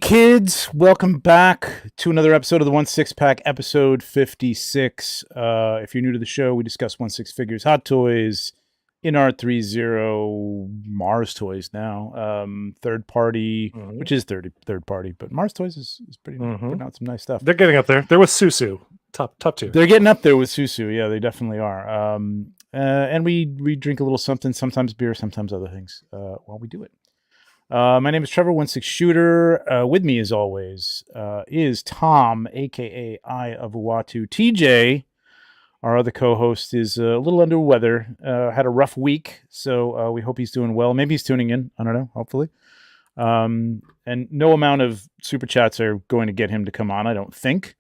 kids, welcome back to another episode of the 1/6 Pack, episode 56. If you're new to the show, we discuss 1/6 figures, hot toys, InArt 30, Mars toys now, third party, which is third party, but Mars toys is pretty putting out some nice stuff. They're getting up there. There was Susu, top two. They're getting up there with Susu. Yeah, they definitely are. And we drink a little something, sometimes beer, sometimes other things while we do it. My name is Trevor, 1/6 Shooter. With me, as always, is Tom, aka Eye of Uatu. TJ, our other co-host, is a little under weather. Had a rough week, so we hope he's doing well. Maybe he's tuning in. I don't know. Hopefully, and no amount of super chats are going to get him to come on. I don't think.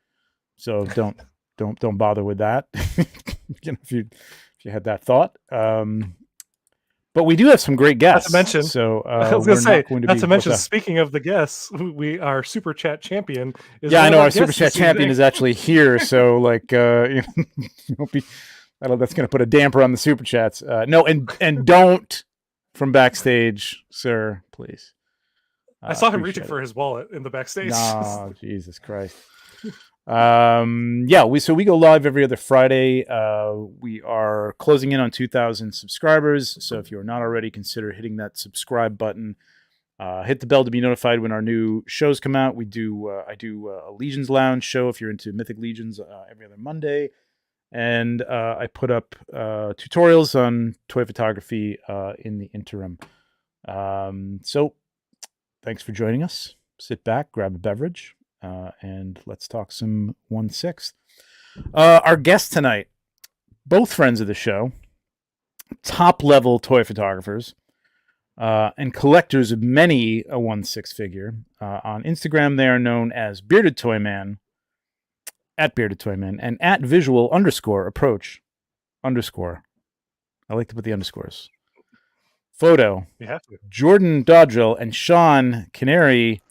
So don't bother with that. If you had that thought. But we do have some great guests. Not to mention, so I was going to say, not to mention, speaking of the guests, our super chat champion is. Yeah, I know our super chat champion is actually here. So, like, that's going to put a damper on the super chats. No, and don't from backstage, sir, please. I saw him reaching for his wallet in the backstage. Oh, Jesus Christ. We go live every other Friday. We are closing in on 2,000 subscribers, so if you're not already, consider hitting that subscribe button. Hit the bell to be notified when our new shows come out. I do a Legions Lounge show if you're into Mythic Legions every other Monday, and I put up tutorials on toy photography in the interim. So thanks for joining us. Sit back, grab a beverage, and let's talk some 1/6. Our guests tonight, both friends of the show, top-level toy photographers, and collectors of many a 1/6 figure. On Instagram, they are known as Bearded Toy Man, at Bearded Toy Man, and at visual_approach_. I like to put the underscores. Photo. You have to. Jordan Dodrell and Sean Canary.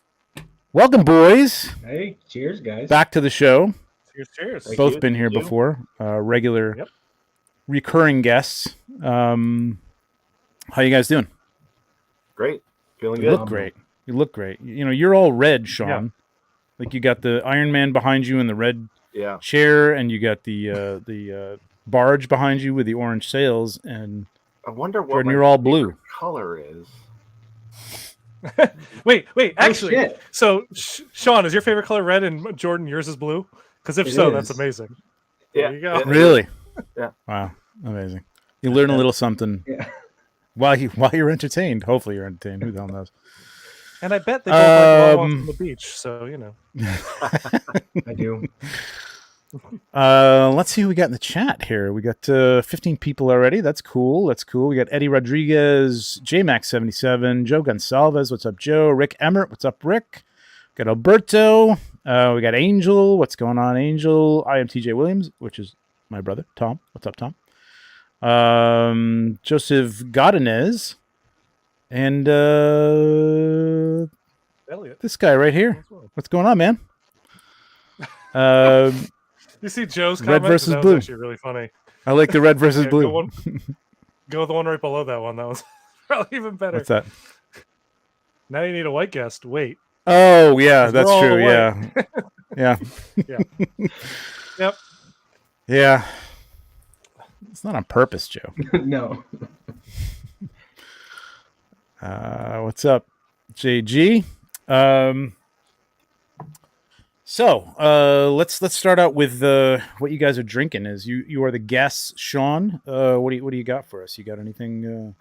Welcome, boys. Hey, cheers, guys. Back to the show. Cheers. Both been here before. Regular, recurring guests. How you guys doing? Great. Feeling good. You look great. You know, you're all red, Sean. Yeah. Like you got the Iron Man behind you in the red chair, and you got the barge behind you with the orange sails. And I wonder what Jordan, you're all blue. Color is. wait. Actually, so Sean, is your favorite color red, and Jordan, yours is blue? Because if so, that's amazing. Yeah, there you go. Really? Yeah. Wow, amazing. You learn a little something while you're entertained. Hopefully, you're entertained. Who the hell knows? And I bet they both like long walks on the beach. So you know. I do. Let's see who we got in the chat here. We got 15 people already. That's cool. We got Eddie Rodriguez, JMax77, Joe Gonsalves. What's up, Joe? Rick Emmert. What's up, Rick? Got Alberto. We got Angel. What's going on, Angel? I am TJ Williams, which is my brother, Tom. What's up, Tom? Joseph Godinez. And Elliot. This guy right here. What's going on, man? You see Joe's red comment? versus that blue. was actually really funny. I like the red versus blue. Go with the one right below that one. That was probably even better. What's that? Now you need a white guest. Wait. Oh yeah, that's true. Yeah. Yeah. Yep. Yeah. It's not on purpose, Joe. No. What's up, JG? So let's start out with what you guys are drinking. Is you are the guests, Sean? What do you got for us? You got anything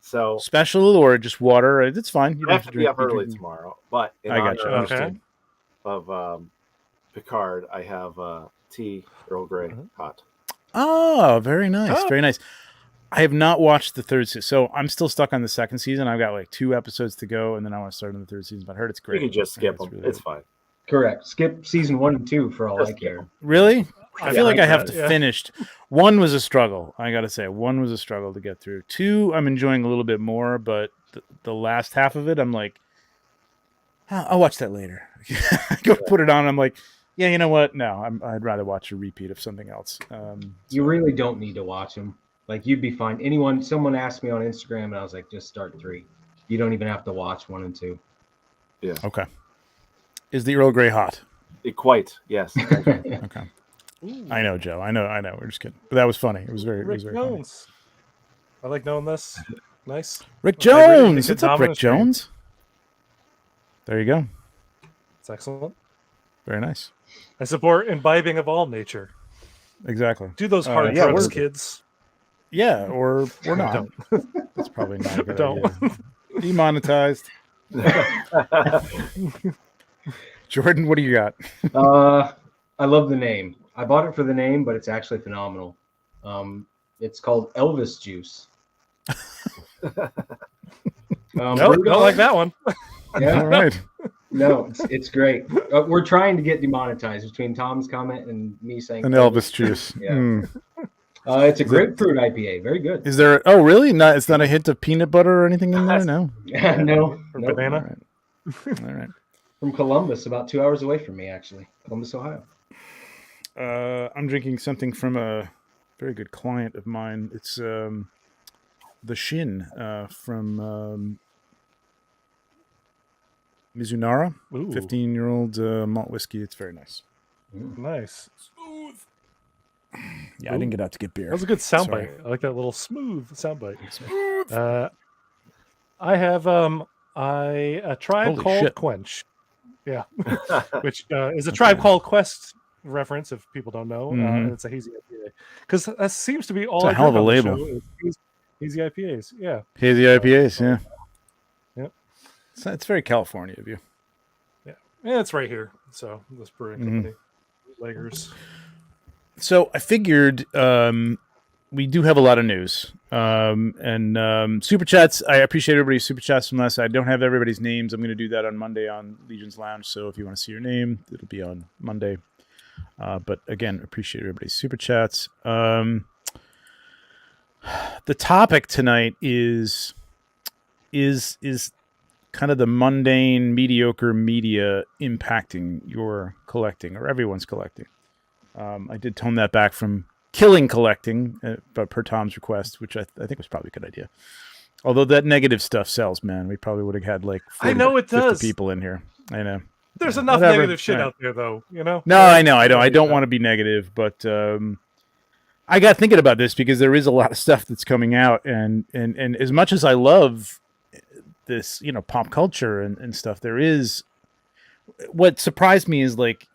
so special or just water? It's fine. You have to be up early tomorrow, but in honor of Picard, I have tea Earl Grey hot. Oh, very nice, very nice. I have not watched the third season, so I'm still stuck on the second season. I've got like 2 episodes to go, and then I want to start on the third season. But I heard it's great. You can just skip them. It's fine. Correct. Skip season 1 and 2 for all I care. Really? I feel like I have to finish. 1 was a struggle. I got to say, 1 was a struggle to get through. 2, I'm enjoying a little bit more, but the last half of it, I'm like, I'll watch that later. Go put it on. I'm like, yeah, you know what? No, I'd rather watch a repeat of something else. You really don't need to watch them. Like, you'd be fine. Someone asked me on Instagram, and I was like, just start 3. You don't even have to watch 1 and 2. Yeah. Okay. Is the Earl Grey hot? Quite, yes. Okay. Ooh. I know, Joe. I know. We're just kidding. But that was funny. It was very Jones. Funny. I like knowing this. Nice. Rick Jones. What's up, Rick Jones? There you go. It's excellent. Very nice. I support imbibing of all nature. Exactly. Do those hard drugs, kids. Yeah, or not. That's probably not a good idea. Demonetized. Jordan, what do you got? I love the name. I bought it for the name, but it's actually phenomenal. It's called Elvis Juice. Nope, don't like that one. Yeah. All right. No, it's great. We're trying to get demonetized between Tom's comment and me saying an Elvis Juice. Yeah. It's a grapefruit IPA. Very good. Is there? Oh, really? It's not a hint of peanut butter or anything in there? No. No. Banana. All right. From Columbus, about 2 hours away from me, actually. Columbus, Ohio. I'm drinking something from a very good client of mine. It's the Shin from Mizunara, 15-year-old malt whiskey. It's very nice. Nice. Smooth. Yeah, I didn't get out to get beer. That was a good soundbite. I like that little smooth soundbite. Smooth. I have a Tribe Called Quench. Yeah, which is a Tribe Called Quest reference. If people don't know, it's a hazy IPA because that seems to be all. It's a hell of a label. Hazy IPAs, yeah. Hazy IPAs, yeah. Yep. It's very California of you. Yeah, it's right here. So this brewing company, Lagers. So I figured we do have a lot of news and super chats. I appreciate everybody's super chats from last night. I don't have everybody's names. I'm going to do that on Monday on Legion's Lounge. So if you want to see your name, it'll be on Monday. But again, appreciate everybody's super chats. The topic tonight is kind of the mundane, mediocre media impacting your collecting or everyone's collecting. I did tone that back from killing collecting, but per Tom's request, which I think was probably a good idea. Although that negative stuff sells, man. We probably would have had like 40, I know it 50 does. people in here. I know. There's enough negative shit out there, though. You know. No, I know. I don't want to be negative, but I got thinking about this because there is a lot of stuff that's coming out, and as much as I love this, pop culture and stuff, there is. What surprised me is like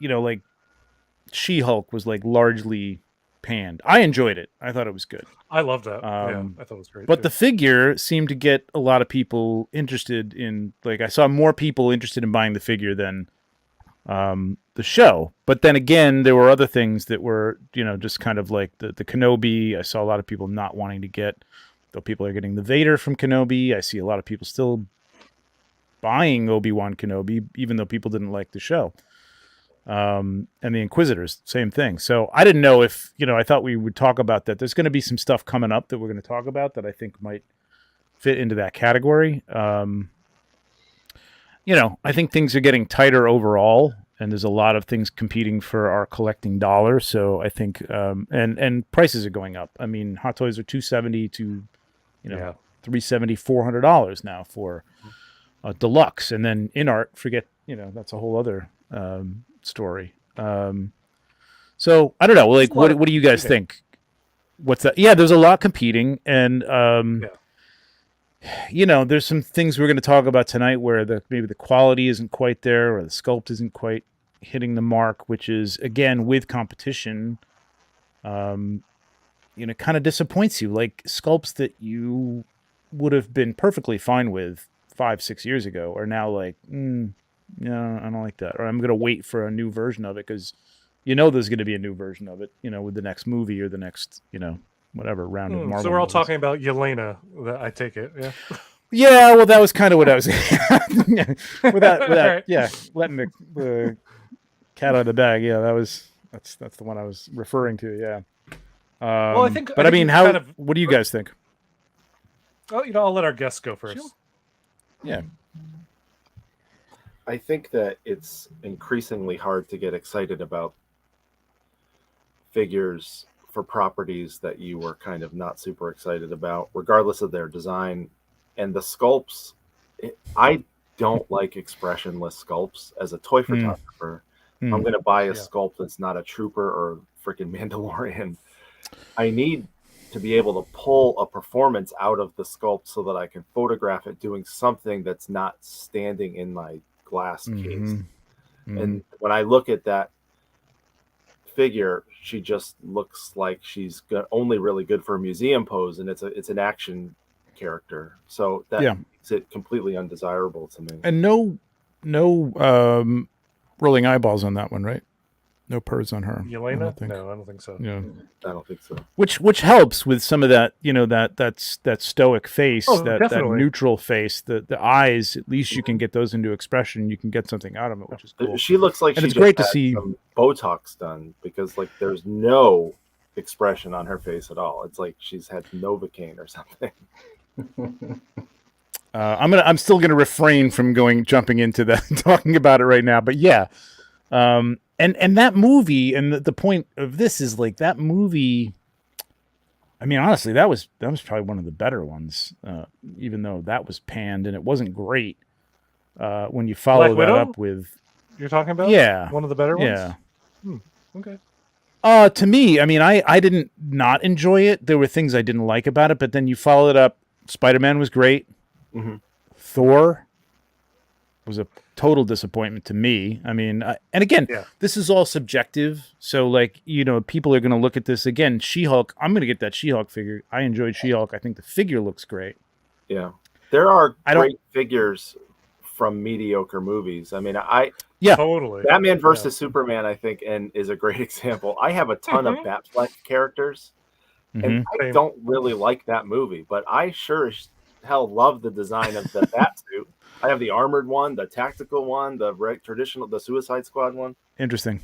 She-Hulk was like largely panned. I enjoyed it. I thought it was good. I loved that. Yeah, I thought it was great. But the figure seemed to get a lot of people interested in. Like I saw more people interested in buying the figure than the show. But then again, there were other things that were just kind of like the Kenobi. I saw a lot of people not wanting to get. Though people are getting the Vader from Kenobi, I see a lot of people still buying Obi-Wan Kenobi, even though people didn't like the show. And the Inquisitors, same thing. So I didn't know if, I thought we would talk about that. There's going to be some stuff coming up that we're going to talk about that I think might fit into that category. I think things are getting tighter overall, and there's a lot of things competing for our collecting dollar. So I think, and prices are going up. I mean, Hot Toys are $270 to, $370, $400 now for deluxe. And then InArt, forget, that's a whole other story. So I don't know. Like, what do you guys think? What's that? Yeah, there's a lot competing, and there's some things we're going to talk about tonight where maybe the quality isn't quite there, or the sculpt isn't quite hitting the mark, which is again with competition. Kind of disappoints you. Like sculpts that you would have been perfectly fine with 5-6 years ago are now like, no, I don't like that. Or I'm going to wait for a new version of it because there's going to be a new version of it, with the next movie or the next, whatever round of Marvel. So we're all movies. Talking about Yelena, I take it, yeah? Yeah, well, that was kind of what I was without Right. Yeah, letting the cat out of the bag. Yeah, that's the one I was referring to, yeah. Well, I think what do you guys think? Oh, I'll let our guests go first. Sure. Yeah. I think that it's increasingly hard to get excited about figures for properties that you were kind of not super excited about, regardless of their design. And the sculpts, I don't like expressionless sculpts. As a toy photographer, I'm going to buy a sculpt that's not a trooper or freaking Mandalorian. I need to be able to pull a performance out of the sculpt so that I can photograph it doing something that's not standing in my glass case. And when I look at that figure, she just looks like she's only really good for a museum pose, and it's an action character, so that makes it completely undesirable to me. And no rolling eyeballs on that one, right? No purrs on her. Yelena? No, I don't think so. Yeah, I don't think so. Which helps with some of that, that stoic face, that neutral face, the eyes. At least you can get those into expression. You can get something out of it, which is cool. She looks like it's great to see some Botox done, because like there's no expression on her face at all. It's like she's had Novocaine or something. I'm still gonna refrain from jumping into that talking about it right now, but yeah. And that movie, and the point of this is like that movie. I mean, honestly, that was probably one of the better ones, even though that was panned and it wasn't great. When you follow that up with, you're talking about, one of the better ones. Okay. To me, I mean, I didn't not enjoy it. There were things I didn't like about it, but then you follow it up. Spider-Man was great. Thor was a total disappointment to me. I mean, and again, this is all subjective. So like, people are going to look at this again. She-Hulk, I'm going to get that She-Hulk figure. I enjoyed She-Hulk. I think the figure looks great. Yeah. There are great figures from mediocre movies. I mean, totally. Batman versus Superman, I think, and is a great example. I have a ton of Batfleck characters, and I don't really like that movie, but I sure as hell love the design of the Batsuit. I have the armored one, the tactical one, the traditional, the Suicide Squad one. Interesting.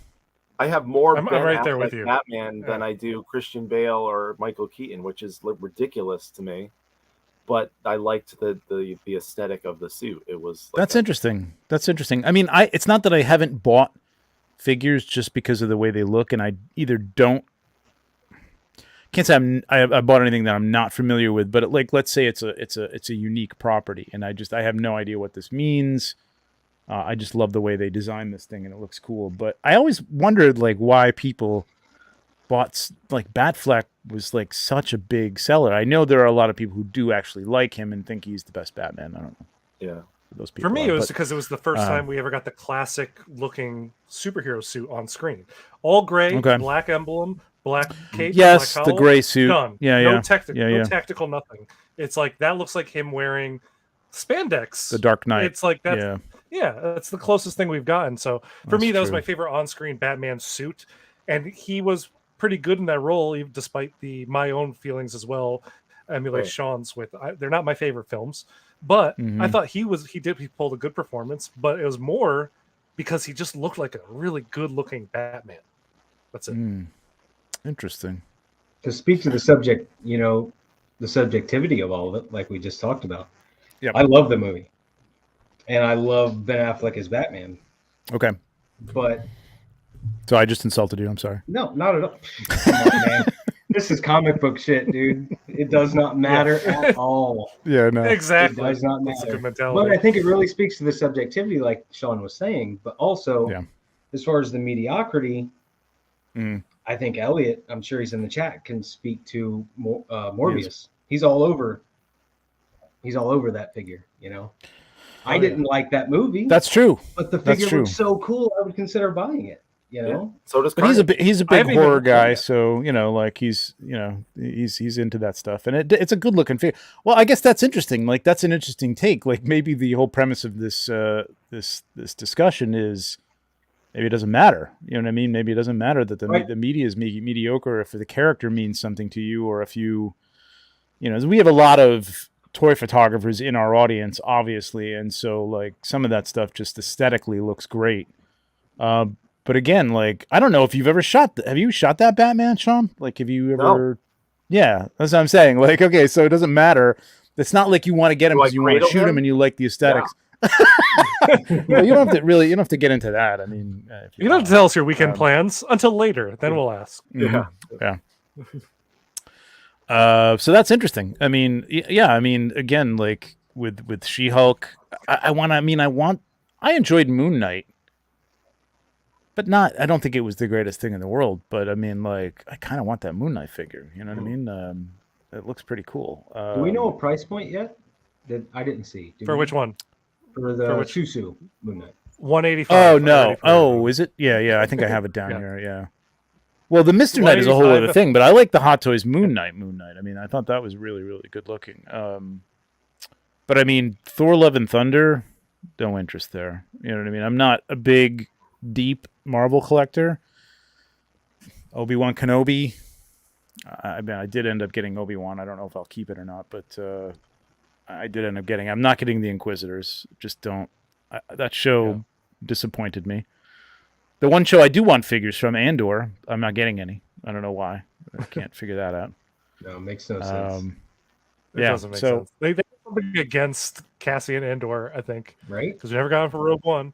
I have more I'm right there with you. Batman than I do Christian Bale or Michael Keaton, which is ridiculous to me. But I liked the aesthetic of the suit. It was that's interesting. That's interesting. I mean, it's not that I haven't bought figures just because of the way they look, and I either can't say I bought anything that I'm not familiar with, but like, let's say it's a unique property, and I have no idea what this means. I just love the way they designed this thing, and it looks cool. But I always wondered like why people bought, like, Batfleck was like such a big seller. I know there are a lot of people who do actually like him and think he's the best Batman. I don't know. Yeah. Those people For me, it was because it was the first time we ever got the classic looking superhero suit on screen. All gray, black emblem, black cape. Yes, black the gray suit. Done. Yeah, no tactical, nothing. It's like that looks like him wearing spandex. The Dark Knight. It's like that. Yeah, that's the closest thing we've gotten. So for me, that was my favorite on-screen Batman suit, and he was pretty good in that role, even despite my own feelings as well. Emulate Sean's with. They're not my favorite films, but I thought he pulled a good performance. But it was more because he just looked like a really good-looking Batman. That's it. Interesting. To speak to the subject, the subjectivity of all of it, like we just talked about. Yeah, I love the movie, and I love Ben Affleck as Batman. Okay, but so I just insulted you. I'm sorry. No, not at all. Come on, man. This is comic book shit, dude. It does not matter at all. Yeah, no, exactly. It does not matter. But I think it really speaks to the subjectivity, like Sean was saying. But also, as far as the mediocrity, I think Elliot, I'm sure he's in the chat, can speak to Morbius. He's all over that figure. I didn't like that movie. That's true. But the figure looks so cool, I would consider buying it. So does. But he's a big horror guy, so like he's into that stuff, and it's a good looking figure. Well, I guess that's interesting. Like that's an interesting take. Like maybe the whole premise of this this discussion is maybe it doesn't matter. You know what I mean? Maybe it doesn't matter that the media is mediocre if the character means something to you, or if you we have a lot of toy photographers in our audience, obviously, and so like some of that stuff just aesthetically looks great. But again, like, I don't know if you've ever have you shot that Batman, Sean? Like, have you ever? No. Yeah, that's what I'm saying. Like, okay, so it doesn't matter. It's not like you want to get him because you want to shoot him and you like the aesthetics. Yeah. Well, you don't have to get into that. I mean, you don't have to tell us your weekend plans until later. Then we'll ask. Yeah. So that's interesting. I mean, I mean, again, like with She-Hulk. I enjoyed Moon Knight, but I don't think it was the greatest thing in the world. But I mean, like, I kind of want that Moon Knight figure. You know what I mean? It looks pretty cool. Do we know a price point yet? That I didn't see. For which one? For the Chusu Moon Knight. 185. Oh no! Oh, is it? Yeah. I think I have it down here. Yeah. Well, the Mr. Knight is a whole other thing, but I like the Hot Toys Moon Knight. I mean, I thought that was really, really good looking. But I mean, Thor: Love and Thunder, no interest there. You know what I mean? I'm not a big, deep Marvel collector. Obi-Wan Kenobi. I mean, I did end up getting Obi-Wan. I don't know if I'll keep it or not, but I did end up getting. I'm not getting the Inquisitors. Just don't. That show disappointed me. The one show I do want figures from, Andor, I'm not getting any. I don't know why. I can't figure that out. No, it makes no sense. It doesn't make sense. They have something against Cassian Andor, I think. Right? Because we never got him for Rogue One.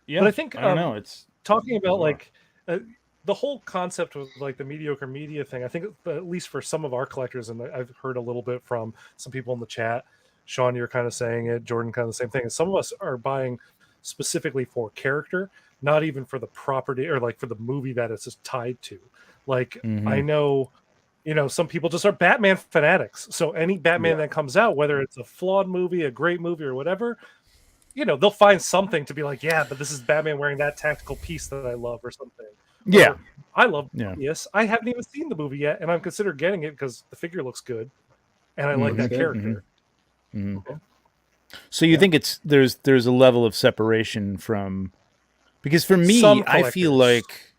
Yeah. But I think, I don't know. It's talking about, like, the whole concept of, like, the mediocre media thing, I think, at least for some of our collectors, and I've heard a little bit from some people in the chat, Sean, you're kind of saying it, Jordan, kind of the same thing. Some of us are buying specifically for character, not even for the property or like for the movie that it's just tied to. Like, I know, some people just are Batman fanatics. So any Batman that comes out, whether it's a flawed movie, a great movie, or whatever, they'll find something to be like, yeah, but this is Batman wearing that tactical piece that I love or something. Yeah. Or, I love Yes, I haven't even seen the movie yet, and I'm considering getting it because the figure looks good, and I like that character. Okay. So you think there's a level of separation from, because for me, I feel like,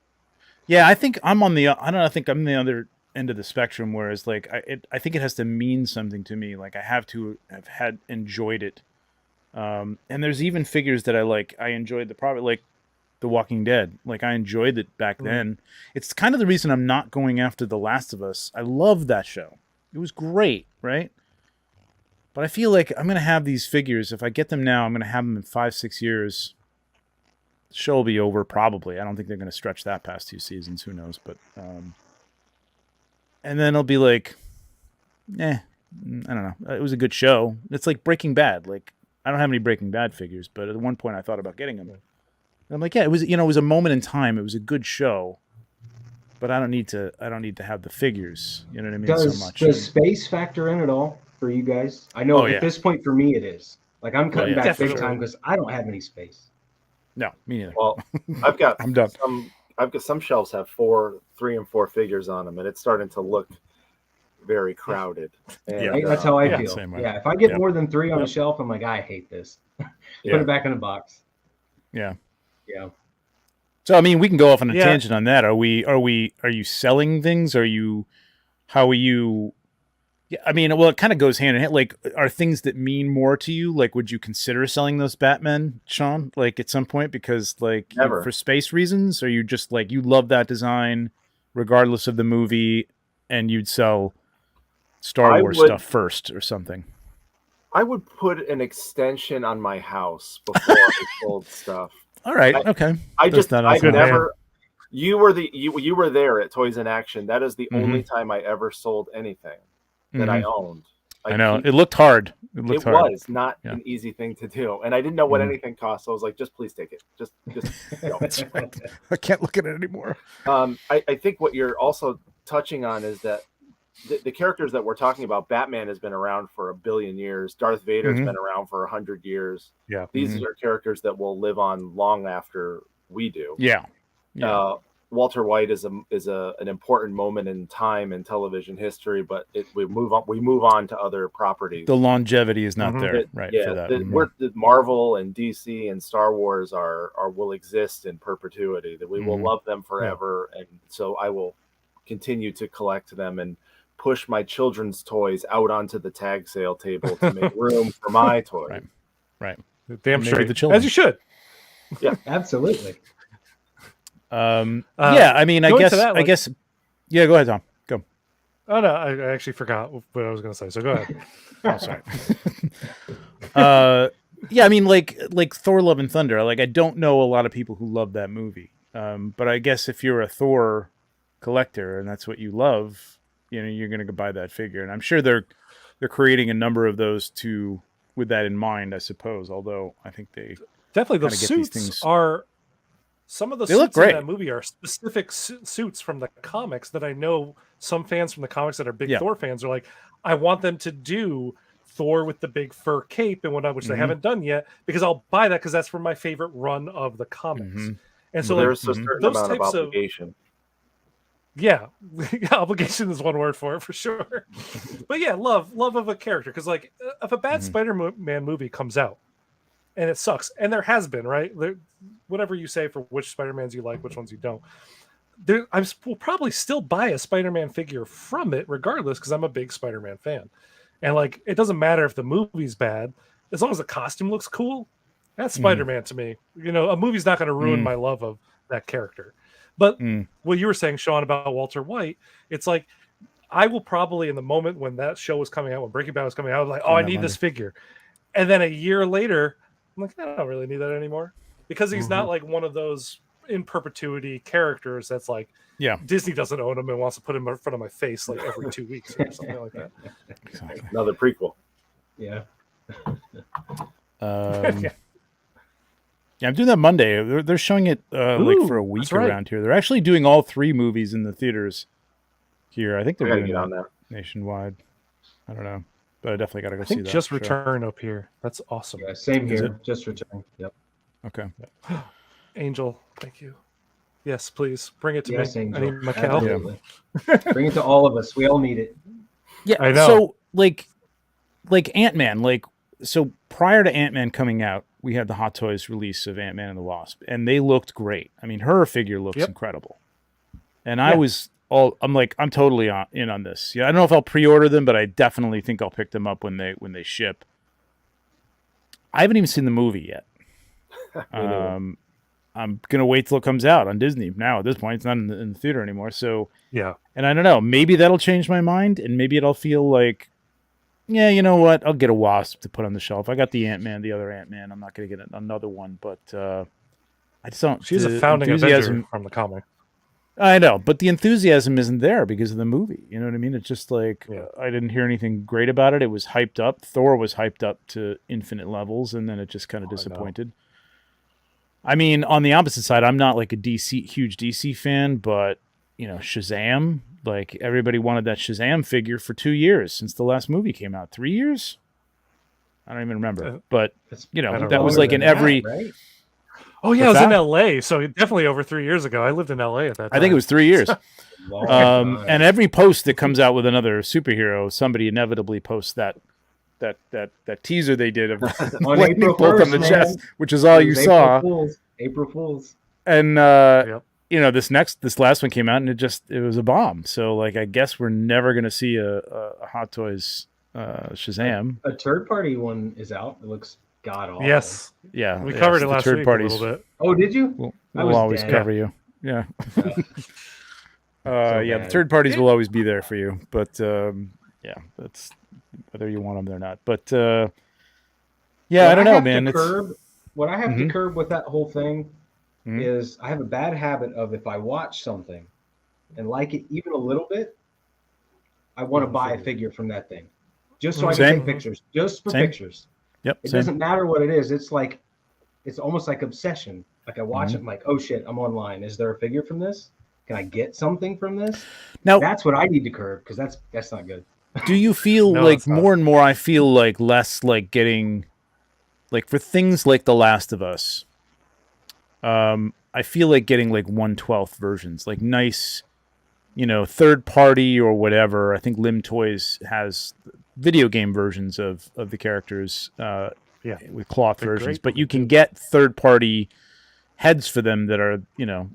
I think I'm on the, I think I'm the other end of the spectrum, whereas like I think it has to mean something to me. Like I have to have enjoyed it. And there's even figures that I enjoyed the product, like The Walking Dead. Like I enjoyed it back then. It's kind of the reason I'm not going after The Last of Us. I love that show. It was great, right? But I feel like I'm going to have these figures. If I get them now, I'm going to have them in 5-6 years. The show will be over probably. I don't think they're going to stretch that past 2 seasons. Who knows? But and then it'll be like, I don't know. It was a good show. It's like Breaking Bad. Like I don't have any Breaking Bad figures, but at one point I thought about getting them. And I'm like, it was, it was a moment in time. It was a good show. But I don't need to have the figures. You know what I mean? So much. Does space factor in at all for you guys? I know at this point for me it is. Like I'm cutting back big time because I don't have any space. No, me neither. Well, I've got I'm done. Some shelves have 3 and 4 figures on them, and it's starting to look very crowded. And, that's how I feel. Yeah, if I get more than 3 on a shelf, I'm like, I hate this. Put it back in the box. Yeah. Yeah. So I mean, we can go off on a tangent on that. Are you selling things? How are you? Yeah, I mean, well, it kind of goes hand in hand. Like, are things that mean more to you? Like, would you consider selling those Batmen, Sean? Like, at some point, because like for space reasons, or you just like you love that design, regardless of the movie, and you'd sell Star Wars stuff first or something? I would put an extension on my house before I sold stuff. All right. Okay. You were there at Toys in Action. That is the only time I ever sold anything that I owned. I know. It looked hard. It was not an easy thing to do. And I didn't know what anything cost. So I was like, just please take it. Just That's right. I can't look at it anymore. I think what you're also touching on is that the characters that we're talking about, Batman has been around for 1 billion years. Darth Vader's been around for 100 years. Yeah. These are characters that will live on long after we do. Yeah. Walter White is an important moment in time in television history, but we move on to other properties. The longevity is not there, right? Yeah, for that. Marvel and DC and Star Wars will exist in perpetuity. That we will love them forever, and so I will continue to collect them and push my children's toys out onto the tag sale table to make room for my toys. Right. Damn straight, as you should. Yeah, absolutely. I mean, I guess. Yeah, go ahead, Tom. Go. Oh no, I actually forgot what I was going to say. So go ahead. Oh, sorry. I mean, like Thor: Love and Thunder. Like, I don't know a lot of people who love that movie. But I guess if you're a Thor collector and that's what you love, you're going to go buy that figure. And I'm sure they're creating a number of those to with that in mind, I suppose. Although I think they definitely the suits are some of the suits in that movie are specific suits from the comics that I know some fans from the comics that are big Thor fans are like, I want them to do Thor with the big fur cape and whatnot, which they haven't done yet, because I'll buy that because that's from my favorite run of the comics. And so there's a certain amount of obligation. Obligation is one word for it for sure. But yeah, love of a character, because like if a bad Spider-Man movie comes out and it sucks, and there has been, right? Whatever you say for which Spider-Mans you like, which ones you don't, I will probably still buy a Spider-Man figure from it regardless, because I'm a big Spider-Man fan. And like, it doesn't matter if the movie's bad, as long as the costume looks cool. That's Spider-Man to me. You know, a movie's not going to ruin my love of that character. But what you were saying, Sean, about Walter White, it's like, I will probably, in the moment when that show was coming out, when Breaking Bad was coming out, I was like, oh, I need this figure. And then a year later, I'm like, I don't really need that anymore. Because he's not like one of those in perpetuity characters that's like, Disney doesn't own him and wants to put him in front of my face like every 2 weeks or something like that. Exactly. Another prequel. Yeah. Yeah, I'm doing that Monday. They're showing it like for a week around here. They're actually doing all 3 movies in the theaters here. I think they're doing on that nationwide. I don't know, but I definitely got to go see that. Just Return up here. That's awesome. Yeah, same here. Just Return. Yep. Okay. Angel, thank you. Yes, please bring it to me. Angel. I need my cow. Bring it to all of us. We all need it. Yeah, I know. So like Ant-Man, so prior to Ant-Man coming out, we had the Hot Toys release of Ant-Man and the Wasp, and they looked great. I mean, her figure looks incredible. And I'm totally in on this. Yeah, I don't know if I'll pre-order them, but I definitely think I'll pick them up when they ship. I haven't even seen the movie yet. I'm gonna wait till it comes out on Disney. Now at this point, it's not in the theater anymore. So and I don't know. Maybe that'll change my mind, and maybe it'll feel like, yeah, you know what? I'll get a Wasp to put on the shelf. I got the Ant-Man, the other Ant-Man. I'm not going to get another one, but I just don't. She's a founding Avenger from the comic. I know, but the enthusiasm isn't there because of the movie. You know what I mean? It's just like I didn't hear anything great about it. It was hyped up. Thor was hyped up to infinite levels, and then it just kind of disappointed. I mean, on the opposite side, I'm not like a huge DC fan, but you know, Shazam. Like, everybody wanted that Shazam figure for 2 years since the last movie came out. 3 years? I don't even remember. But, you know, that was like in every... Right? Oh, yeah, it was in L.A., so definitely over 3 years ago. I lived in L.A. at that time. I think it was 3 years. And every post that comes out with another superhero, somebody inevitably posts that teaser they did of lightning bolt on the chest, which is all you saw. April Fools. And... you know, this last one came out and it was a bomb. So like, I guess we're never going to see a Hot Toys Shazam. A third party one is out. It looks god awful. Yes. Yeah. We covered it last week a little bit. Oh, did you? We'll always cover you. Yeah. The third parties will always be there for you. But that's whether you want them or not. But I don't know, man. What I have to curb with that whole thing is I have a bad habit of, if I watch something and like it even a little bit, I want to buy a figure from that thing just so I can take pictures, just for pictures. Yep. It doesn't matter what it is. It's like, it's almost like obsession. Like I watch it, I'm like, oh shit, I'm online. Is there a figure from this? Can I get something from this? Now that's what I need to curb, because that's not good. Do you feel like more and more? I feel like less like getting, like for things like The Last of Us. I feel like getting like 1/12 versions, like nice, you know, third party or whatever. I think Lim Toys has video game versions of the characters, with cloth versions, but you can get third party heads for them that are, you know,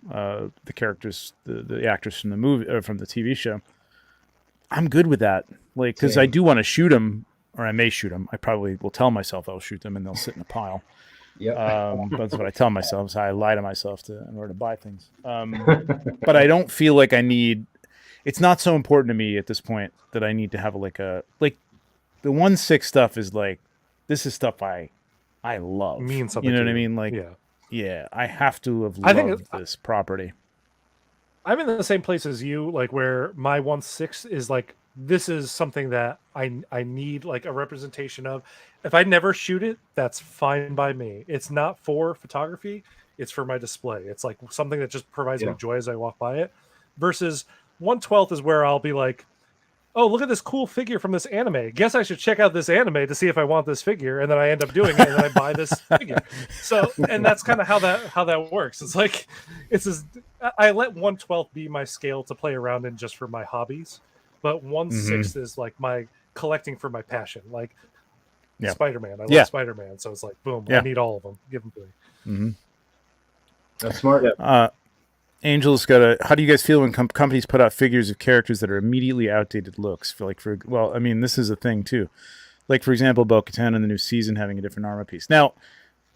the characters, the actors from the movie or from the TV show. I'm good with that, like, because I do want to shoot them, or I may shoot them. I probably will tell myself I'll shoot them, and they'll sit in a pile. That's what I tell myself. So I lie to myself in order to buy things. But I don't feel like I need. It's not so important to me at this point that I need to have like the 1/6 stuff is like, this is stuff I love. Means something. You know what I mean? Like, yeah, I have to have loved this property. I'm in the same place as you, like where my 1/6 is like this is something that I need like a representation of. If I never shoot it, that's fine by me. It's not for photography. It's for my display. It's like something that just provides me joy as I walk by it. Versus 1/12 is where I'll be like, oh, look at this cool figure from this anime. Guess I should check out this anime to see if I want this figure. And then I end up doing it and then I buy this figure. So, and that's kind of how that works. It's like, I let 1/12 be my scale to play around in just for my hobbies. But 1/6 is like my collecting for my passion. Like Spider-Man. I love Spider-Man. So it's like, boom, I need all of them. Give them to me. Mm-hmm. That's smart. Angel's got a. How do you guys feel when companies put out figures of characters that are immediately outdated looks? Well, I mean, this is a thing too. Like for example, Bo-Katan in the new season having a different armor piece. Now,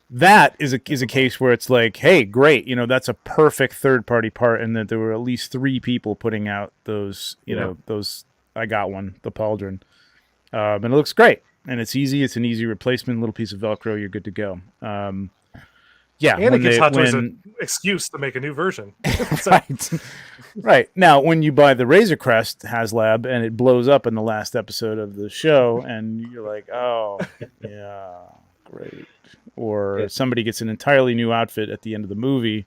that is a case where it's like, hey, great, that's a perfect third-party part, and that there were at least 3 people putting out those, those. I got one, the pauldron, and it looks great, and it's easy. It's an easy replacement, little piece of Velcro, you're good to go. Yeah, and it gives Hot Toys an excuse to make a new version. Right. Now, when you buy the Razor Crest HasLab and it blows up in the last episode of the show, and you're like, oh, yeah, great. Or somebody gets an entirely new outfit at the end of the movie,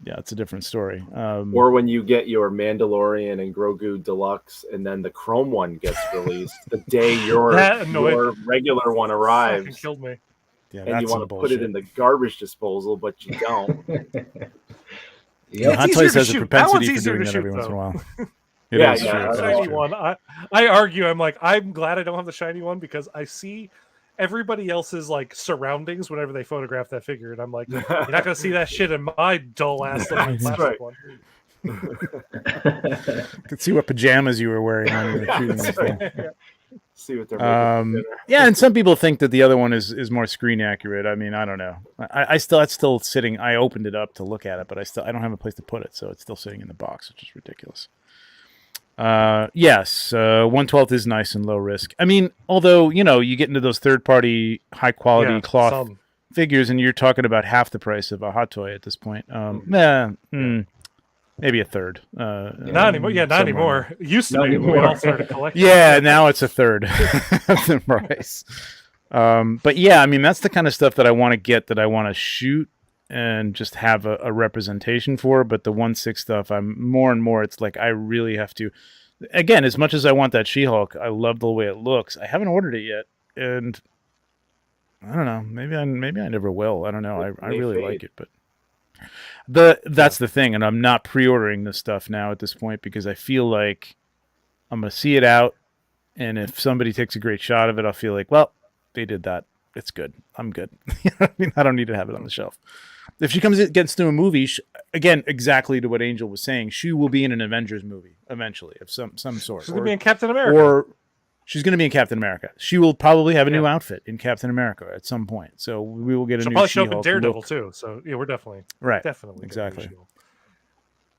yeah, it's a different story. Or when you get your Mandalorian and Grogu Deluxe, and then the Chrome one gets released the day your regular one arrives. Fucking killed me. Yeah, and you want to put it in the garbage disposal, but you don't. Hot Toys has a propensity for doing that every once in a while. Shiny one. I argue. I'm glad I don't have the shiny one because I see everybody else's like surroundings whenever they photograph that figure, and I'm like, you're not gonna see that shit in my dull ass plastic one. Could see what pajamas you were wearing when you were shooting this thing. See what they're making. Yeah, and some people think that the other one is more screen accurate. I mean, I don't know. It's still sitting. I opened it up to look at it, but I don't have a place to put it, so it's still sitting in the box, which is ridiculous. Yes, 1/12 is nice and low risk. I mean, although you get into those third-party, high-quality cloth figures, and you're talking about half the price of a Hot Toy at this point. Maybe a third. Not anymore. Yeah, not anymore. It used to be when we all started collecting. Yeah, now it's a third of the price. But yeah, I mean, that's the kind of stuff that I want to get, that I want to shoot and just have a representation for. But the 1/6 stuff, I'm more and more, it's like I really have to. Again, as much as I want that She-Hulk, I love the way it looks. I haven't ordered it yet, and I don't know. Maybe I never will. I don't know. I really like it, but. That's the thing, and I'm not pre-ordering this stuff now at this point because I feel like I'm going to see it out, and if somebody takes a great shot of it, I'll feel like, well, they did that. It's good. I'm good. I mean, I don't need to have it on the shelf. If she gets to a movie, again, exactly to what Angel was saying, she will be in an Avengers movie eventually of some sort. She's going to be in Captain America. Or she's going to be in Captain America. She will probably have a new outfit in Captain America at some point. So we will get a new probably She-Hulk show up in Daredevil too. So yeah, we're definitely exactly.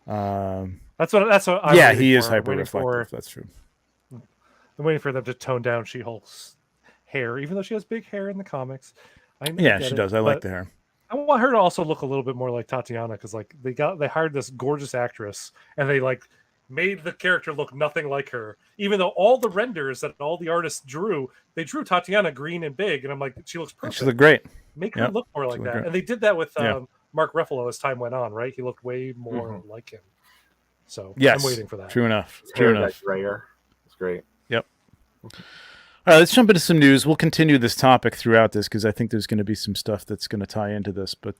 That's what. I'm he is hyper reflective. That's true. I'm waiting for them to tone down She-Hulk's hair, even though she has big hair in the comics. She does. I like the hair. I want her to also look a little bit more like Tatiana because like they hired this gorgeous actress and they like made the character look nothing like her, even though all the renders that all the artists drew, they drew Tatiana green and big, and I'm like, she looks perfect. She looked great. Make her look more like that. And they did that with Mark Ruffalo as time went on, right? He looked way more like him. So I'm waiting for that. True enough. Grayer. It's great. Yep. All right, let's jump into some news. We'll continue this topic throughout this because I think there's going to be some stuff that's going to tie into this, but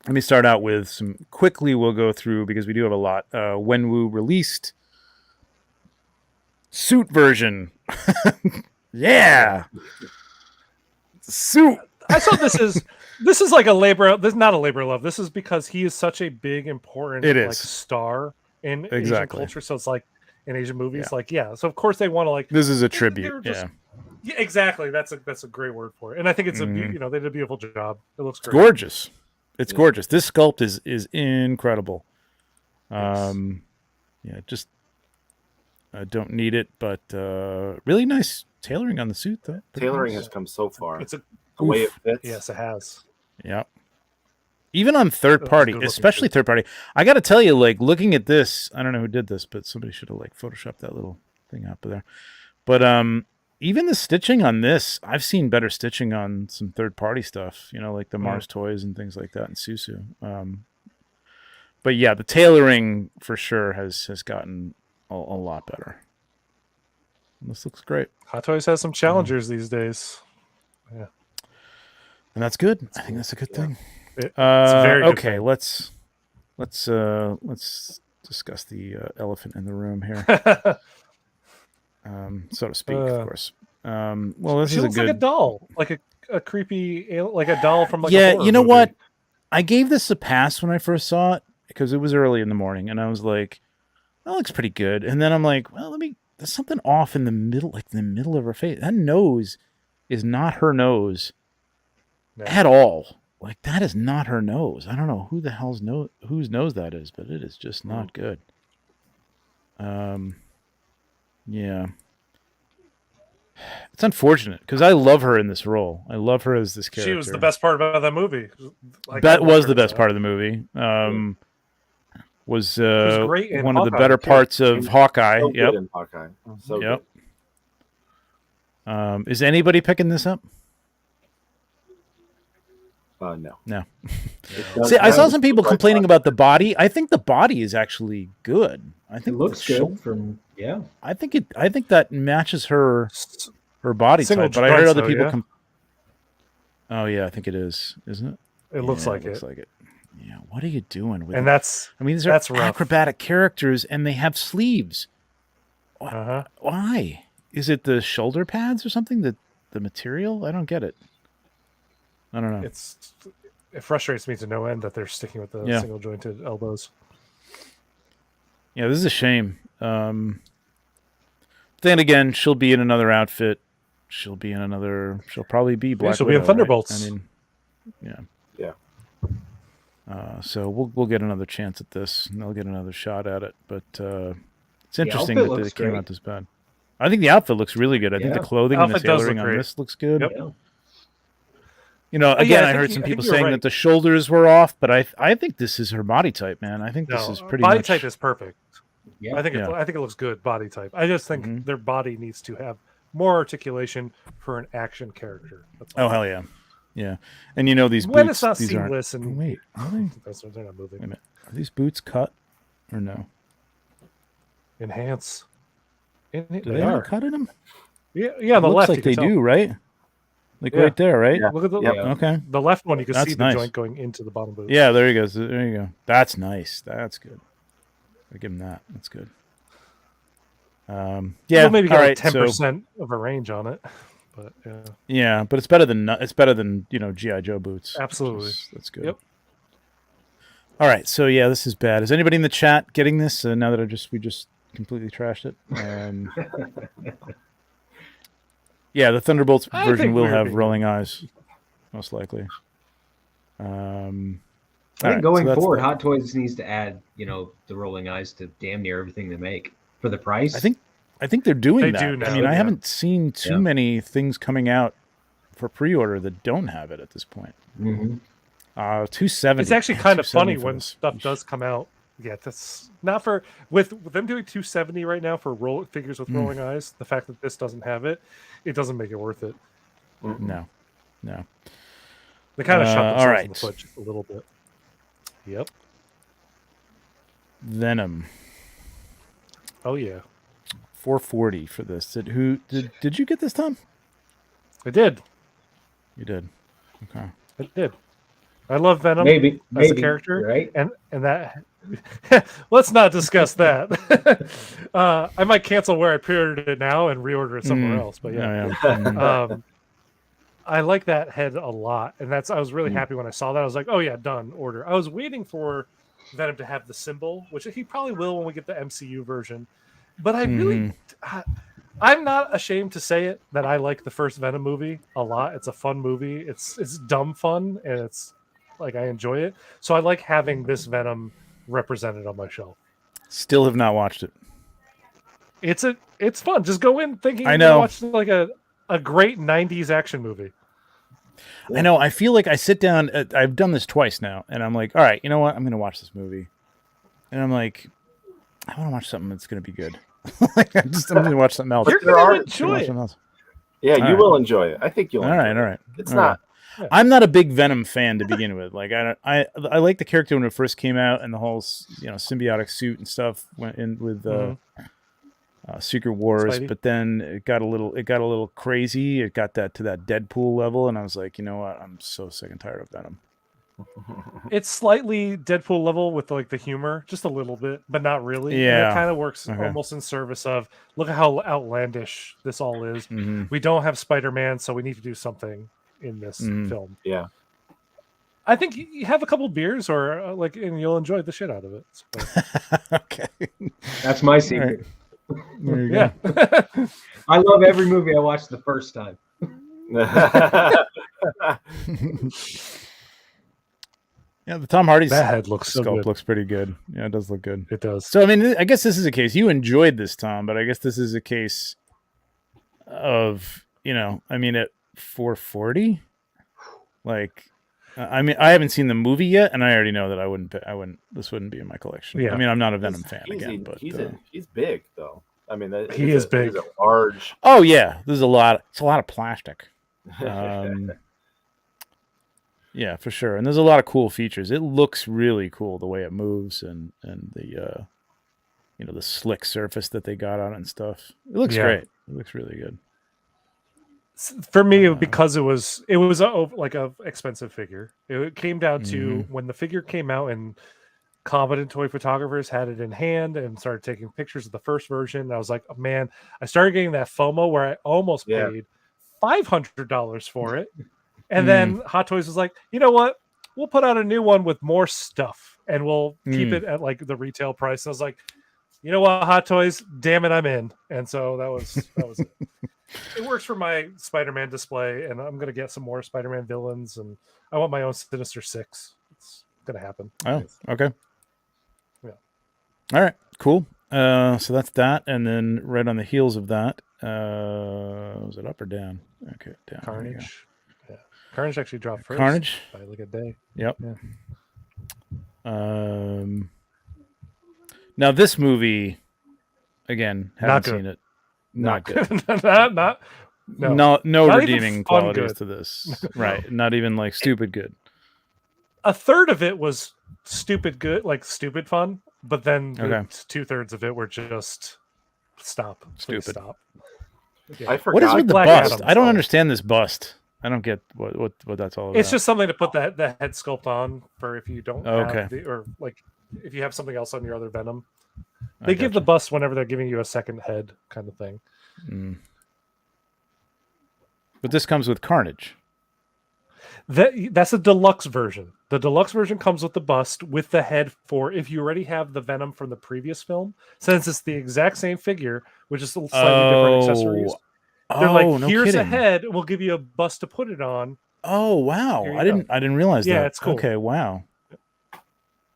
let me start out with some quickly. We'll go through because we do have a lot. Wenwu released suit version. Yeah, suit. I thought this is like a labor. This is not a labor of love. This is because he is such a big, important star in Asian culture. So it's like in Asian movies, So of course they want to like. This is a tribute. Yeah, exactly. That's a great word for it. And I think it's they did a beautiful job. It looks great. Gorgeous. It's gorgeous. This sculpt is incredible. Just I don't need it, but really nice tailoring on the suit, though. Tailoring has come so far. It's the way it fits. Yes, it has. Yeah. Even on third party, especially third party. I got to tell you, like looking at this, I don't know who did this, but somebody should have like photoshopped that little thing up there. But even the stitching on this, I've seen better stitching on some third-party stuff, like the Mars toys and things like that and Susu. But yeah, the tailoring for sure has gotten a lot better. This looks great. Hot Toys has some challengers these days. Yeah, and that's good. I think that's a good thing. It's a very good okay. thing. Let's discuss the elephant in the room here, so to speak. Of course. Well, this she is looks a good like a doll, like a creepy, like a doll from like yeah. A horror You know movie. what? I gave this a pass when I first saw it because it was early in the morning, and I was like, "That looks pretty good." And then I'm like, "Well, there's something off in the middle, like in the middle of her face. That nose is not her nose at all. Like that is not her nose. I don't know who the hell's whose nose that is, but it is just not good." Yeah. It's unfortunate because I love her in this role. I love her as this character. She was the best part about that movie. That was the best part of the movie. Was great in one of the Hawkeye, better too. parts of Hawkeye. So Yep. good in Hawkeye. So Yep. good. Is anybody picking this up? No. No. It does See, I saw have some people bright complaining spots. about the body. I think the body is actually good. I It think looks the good from I think that matches her body Single type. But I heard joints, other though, people. yeah? Oh yeah, I think it is, isn't it? It looks Yeah, like looks it. like it. Yeah. What are you doing with And it? that's I mean, these are that's rough. acrobatic characters, and they have sleeves. Why? Is it the shoulder pads or something? The material? I don't get it. I don't know. It frustrates me to no end that they're sticking with the Yeah. single jointed elbows. Yeah, this is a shame. Then again, she'll be in another outfit. She'll probably be Black she'll be in Widow, right? Thunderbolts. I mean, yeah. Yeah. So we'll get another chance at this, and they'll get another shot at it. But it's interesting outfit that looks it came great. out this bad. I think the outfit looks really good. I think the Yeah. clothing and the Outfit does tailoring look on great. this looks good. Yep. Yeah. Again, I I heard think some I people think you're saying right. that the shoulders were off, but I think this is her body type, man. I think this is pretty body much type is perfect. Yeah. I think it looks good body type. I just think their body needs to have more articulation for an action character. That's all. Oh hell yeah, yeah. And these when boots. it's not these aren't. seamless Oh, and wait, are they? they're not moving. Wait a minute. Are these boots cut or no? Enhance. Do They they have a are. cut in them? Yeah, on It the looks left. like you can they tell. do, right? Like Yeah. right there, right? Yeah. Look at the Yep. Okay. the left one. You can That's see the nice. joint going into the bottom boot. Yeah, there he goes. There you go. That's nice. That's good. I give him that. That's good. Yeah. We'll maybe all get right, like 10% of a range on it, but yeah, yeah, but it's better than GI Joe boots. Absolutely. That's good. Yep. All right, so yeah, this is bad. Is anybody in the chat getting this? Now that we just completely trashed it. Yeah, the Thunderbolts I version think will we're have being- rolling eyes, most likely. I think going forward, Hot Toys needs to add, the rolling eyes to damn near everything they make for the price. I think they're doing They that. do now, I mean, I yeah. haven't seen too many things coming out for pre-order that don't have it at this point. Mhm. 270. it's actually kind of 270 funny for when this. stuff does come out. Yeah, that's not for with them doing 270 right now for figures with rolling eyes. The fact that this doesn't have it, it doesn't make it worth it. No. They kind of shot all themselves in right. the foot just a little bit. Yep. Venom. Oh yeah, 440 for this. Did you get this, Tom? I did. You did. Okay. I did. I love Venom Maybe as a character, right? and that. Let's not discuss that. I might cancel where I pre-ordered it now and reorder it somewhere else. But yeah, Mhm. I like that head a lot, and I was really happy when I saw that. I was like, oh yeah, done, order. I was waiting for Venom to have the symbol, which he probably will when we get the MCU version. But I really, I'm not ashamed to say it that I like the first Venom movie a lot. It's a fun movie. It's dumb fun, and it's like I enjoy it. So I like having this Venom represented on my shelf. Still have not watched it. It's fun. Just go in thinking I you're know. watching like a great 90s action movie. I know. I feel like I sit down. I've done this twice now, and I'm like, all right, you know what? I'm going to watch this movie, and I'm like, I want to watch something that's going to be good. Like, I'm going to watch something else. You're going to enjoy it. Yeah, you will enjoy it. I think you'll. All right. It's not. Yeah. I'm not a big Venom fan to begin with. Like, I like the character when it first came out, and the whole symbiotic suit and stuff went in with Secret Wars. Spidey. But then it got a little crazy. It got to that Deadpool level, and I was like, you know what? I'm so sick and tired of Venom. It's slightly Deadpool level with like the humor, just a little bit, but not really. Yeah, and it kind of works almost in service of look at how outlandish this all is. Mm-hmm. We don't have Spider-Man, so we need to do something in this film. Yeah, I think you have a couple beers, or and you'll enjoy the shit out of it. So. Okay, that's my secret. Right. There you go. I love every movie I watch the first time. Yeah, the Tom Hardy's head looks so sculpt good. Looks pretty good. Yeah, it does look good. It does. So, I mean, I guess this is a case. You enjoyed this, Tom, but I guess this is a case of, I mean, at $440, like, I mean, I haven't seen the movie yet, and I already know that this wouldn't be in my collection. Yeah. I mean, I'm not a Venom fan again, but he's big though. I mean, he is big. He's a large. Oh yeah, it's a lot of plastic. Yeah, for sure. And there's a lot of cool features. It looks really cool the way it moves and the the slick surface that they got on it and stuff. It looks great. It looks really good. For me, because it was like a expensive figure. It came down to when the figure came out and competent toy photographers had it in hand and started taking pictures of the first version. And I was like, oh, man, I started getting that FOMO where I almost paid $500 for it. And then Hot Toys was like, you know what? We'll put out a new one with more stuff and we'll keep it at like the retail price. And I was like, you know what, Hot Toys? Damn it, I'm in. And so that was it. It works for my Spider-Man display, and I'm gonna get some more Spider-Man villains, and I want my own Sinister Six. It's gonna happen. Oh, okay. Yeah. All right, cool. So that's that, and then right on the heels of that, was it up or down? Okay, down. Carnage. Yeah. Carnage actually dropped first. Carnage by like a day. Yep. Yeah. Now this movie, again, haven't seen it. Not good. No redeeming qualities to this. Right. Not even like stupid good. A third of it was stupid good, like stupid fun, but then 2/3 of it were just stop. Stupid. Stop. Yeah. I forgot. What is with the bust? I don't understand this bust. I don't get what that's all about. It's just something to put the head sculpt on for if you don't have or like if you have something else on your other Venom. They give the bust whenever they're giving you a second head kind of thing. But this comes with Carnage. That's a deluxe version. The deluxe version comes with the bust with the head for if you already have the Venom from the previous film. Since it's the exact same figure, which is slightly different accessories. They're like, here's a head. We'll give you a bust to put it on. Oh wow! I didn't realize that. Yeah, it's cool. Okay, wow.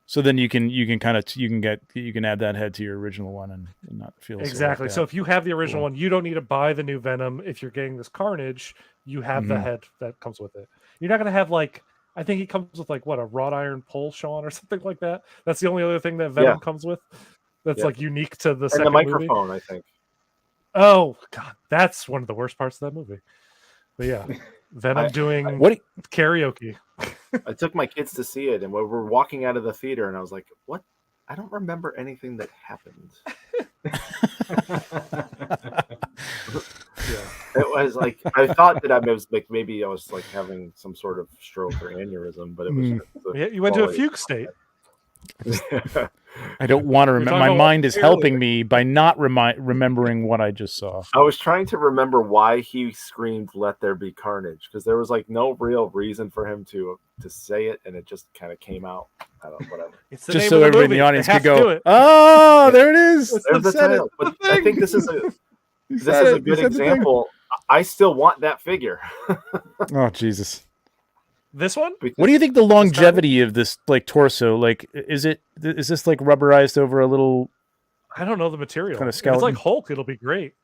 So then you can add that head to your original one and not feel exactly. So if you have the original one, you don't need to buy the new Venom. If you're getting this Carnage, you have the head that comes with it. You're not going to have I think he comes with like a wrought iron pole, Sean, or something like that. That's the only other thing that Venom comes with. That's like unique to the second movie. And the microphone, I think. Oh God, that's one of the worst parts of that movie. But yeah, Venom doing karaoke. I took my kids to see it, and we were walking out of the theater, and I was like, "What? I don't remember anything that happened." It was like I thought that I was like maybe I was like having some sort of stroke or aneurysm, but it was. You went to a fugue state. I don't want to remember. My mind is helping me by not remembering what I just saw. I was trying to remember why he screamed, "Let there be carnage," because there was like no real reason for him to say it, and it just kind of came out. I don't know, whatever. It's the just name so of the everybody movie. in the audience could go, "Oh, there it is." There's the title. But I think this is a good example. I still want that figure. Oh Jesus. This one? What do you think the longevity of this like torso? Like, is this like rubberized over a little? I don't know the material. Kind of skeleton. If it's like Hulk, it'll be great.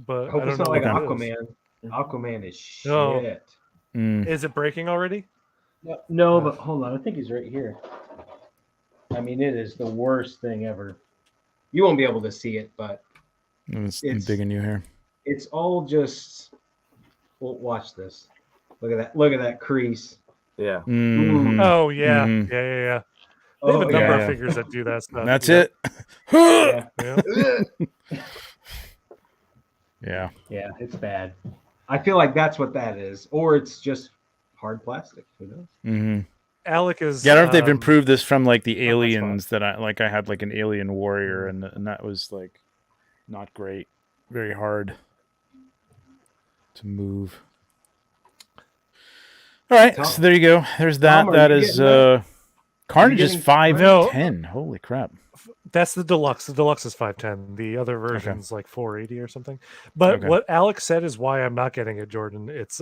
But Hope I don't it's know not like Aquaman. Aquaman is shit. No. Is it breaking already? No, but hold on. I think he's right here. I mean, it is the worst thing ever. You won't be able to see it, but I'm digging you here. It's all just. Well, watch this. Look at that! Look at that crease. Yeah. Mm-hmm. Oh yeah, Mm-hmm. yeah. They have a number of figures that do that stuff. That's it. Yeah. Yeah, it's bad. I feel like that's what that is, or it's just hard plastic. Who knows? Mm-hmm. Alec is. Yeah, I don't know if they've improved this from like the aliens that I had like an alien warrior, and that was like not great, very hard to move. All right, so there you go. There's that. That is Carnage is 510. Holy crap! That's the deluxe. The deluxe is 510. The other version's like 480 or something. But what Alex said is why I'm not getting it, Jordan. It's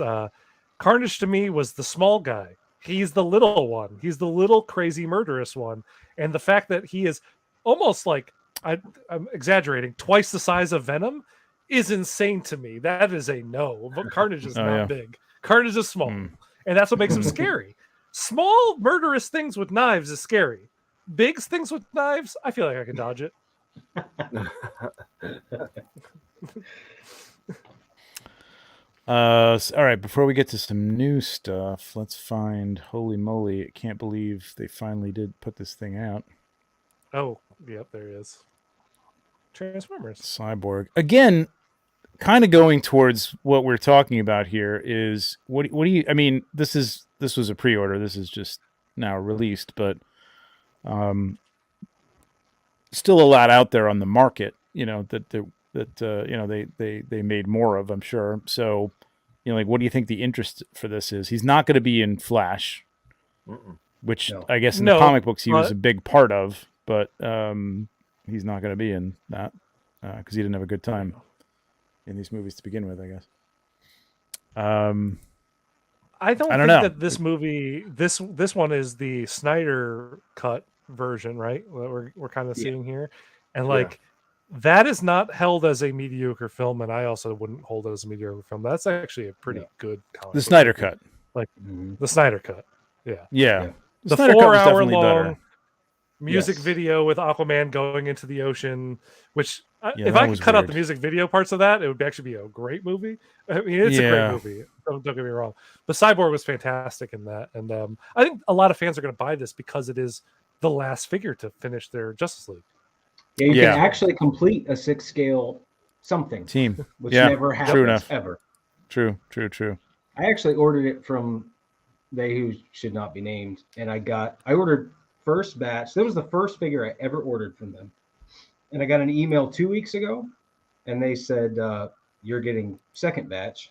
Carnage to me was the small guy. He's the little one. He's the little crazy murderous one. And the fact that he is almost like I'm exaggerating, twice the size of Venom is insane to me. That is a no. But Carnage is not big. Carnage is small. And that's what makes him scary. Small murderous things with knives is scary. Big things with knives, I feel like I can dodge it. All right, before we get to some new stuff, let's find. Holy moly, I can't believe they finally did put this thing out. Oh, yep, there it is. Transformers. Cyborg. Again, kind of going towards what we're talking about here is what do you I mean, this was a pre-order. This is just now released, but still a lot out there on the market, you know, that you know they made more of, I'm sure. So, you know, like, what do you think the interest for this is? He's not going to be in Flash, which I guess in the comic books he was a big part of, but he's not going to be in that because he didn't have a good time in these movies to begin with, I guess. I don't think that this movie, this one is the Snyder cut version, right? That we're kind of seeing here, and like that is not held as a mediocre film, and I also wouldn't hold it as a mediocre film. That's actually a pretty good comic. The Snyder cut, like the Snyder cut, yeah. The 4-hour long music video with Aquaman going into the ocean, which if I could cut out the music video parts of that, it would actually be a great movie. I mean, it's a great movie. Don't get me wrong. But Cyborg was fantastic in that. And I think a lot of fans are going to buy this because it is the last figure to finish their Justice League. Yeah, you can actually complete a 6-scale something team, which never happens ever. True. I actually ordered it from they who should not be named, and I ordered first batch. That was the first figure I ever ordered from them. And I got an email 2 weeks ago, and they said, you're getting second batch.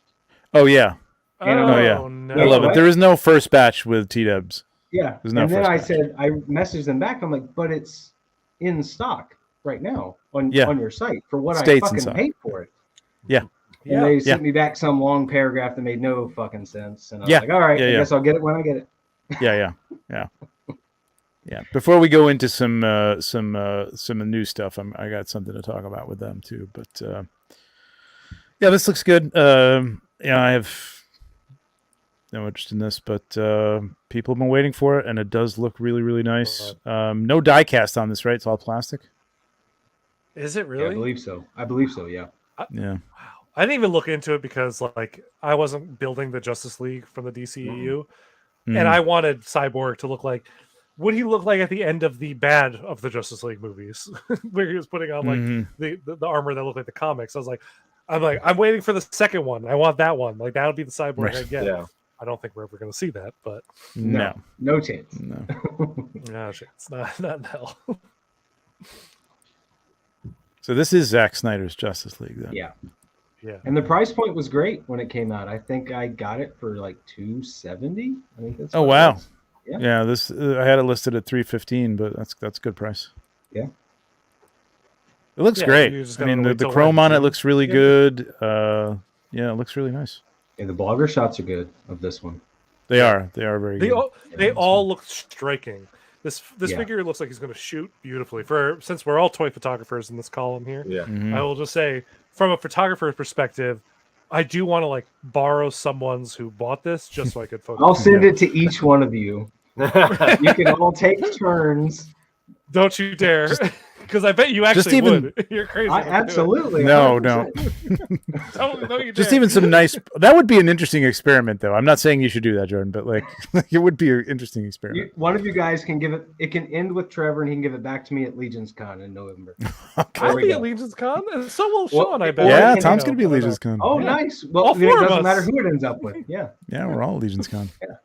Oh, yeah. No. I love it. There is no first batch with T-Dubs. Yeah. There's no and then batch. I messaged them back. I'm like, but it's in stock right now on your site for what I fucking paid for it. Yeah. And they sent me back some long paragraph that made no fucking sense. And I was like, all right, I guess I'll get it when I get it. Yeah. Yeah. Before we go into some new stuff, I got something to talk about with them too. But this looks good. I have no interest in this, but people have been waiting for it, and it does look really, really nice. No die cast on this, right? It's all plastic. Is it really? Yeah, I believe so. Yeah. Yeah. Wow. I didn't even look into it because like I wasn't building the Justice League from the DCEU, and I wanted Cyborg to look like. What he look like at the end of the bad of the Justice League movies, where he was putting on like the armor that looked like the comics. I'm waiting for the second one. I want that one. Like that'll be the Cyborg I get. Yeah. I don't think we're ever going to see that, but no chance. No, no chance. Not in hell. So this is Zack Snyder's Justice League, then. Yeah. And the price point was great when it came out. I think I got it for like $270. I think that's. Oh wow. Yeah, this I had it listed at $315, but that's a good price. Yeah, it looks great. I mean, the chrome on it looks really good. It looks really nice. Yeah, the blogger shots are good of this one. They are very good. They all look striking. This figure looks like he's going to shoot beautifully. Since we're all toy photographers in this column here, I will just say, from a photographer's perspective, I do want to like borrow someone's who bought this just so I could photograph. I'll send it to each one of you. You can all take turns. Don't you dare. Because I bet you actually would. You're crazy. Absolutely. No. You just even some nice. That would be an interesting experiment, though. I'm not saying you should do that, Jordan, but like it would be an interesting experiment. One of you guys can give it. It can end with Trevor, and he can give it back to me at Legion's Con in November. Okay. I'll be at Legion's Con, and so will Sean. I bet. Yeah, Tom's gonna be at Legion's Con. Oh, nice. Well, it doesn't matter who it ends up with. Yeah. Yeah, we're all at Legion's Con. Yeah.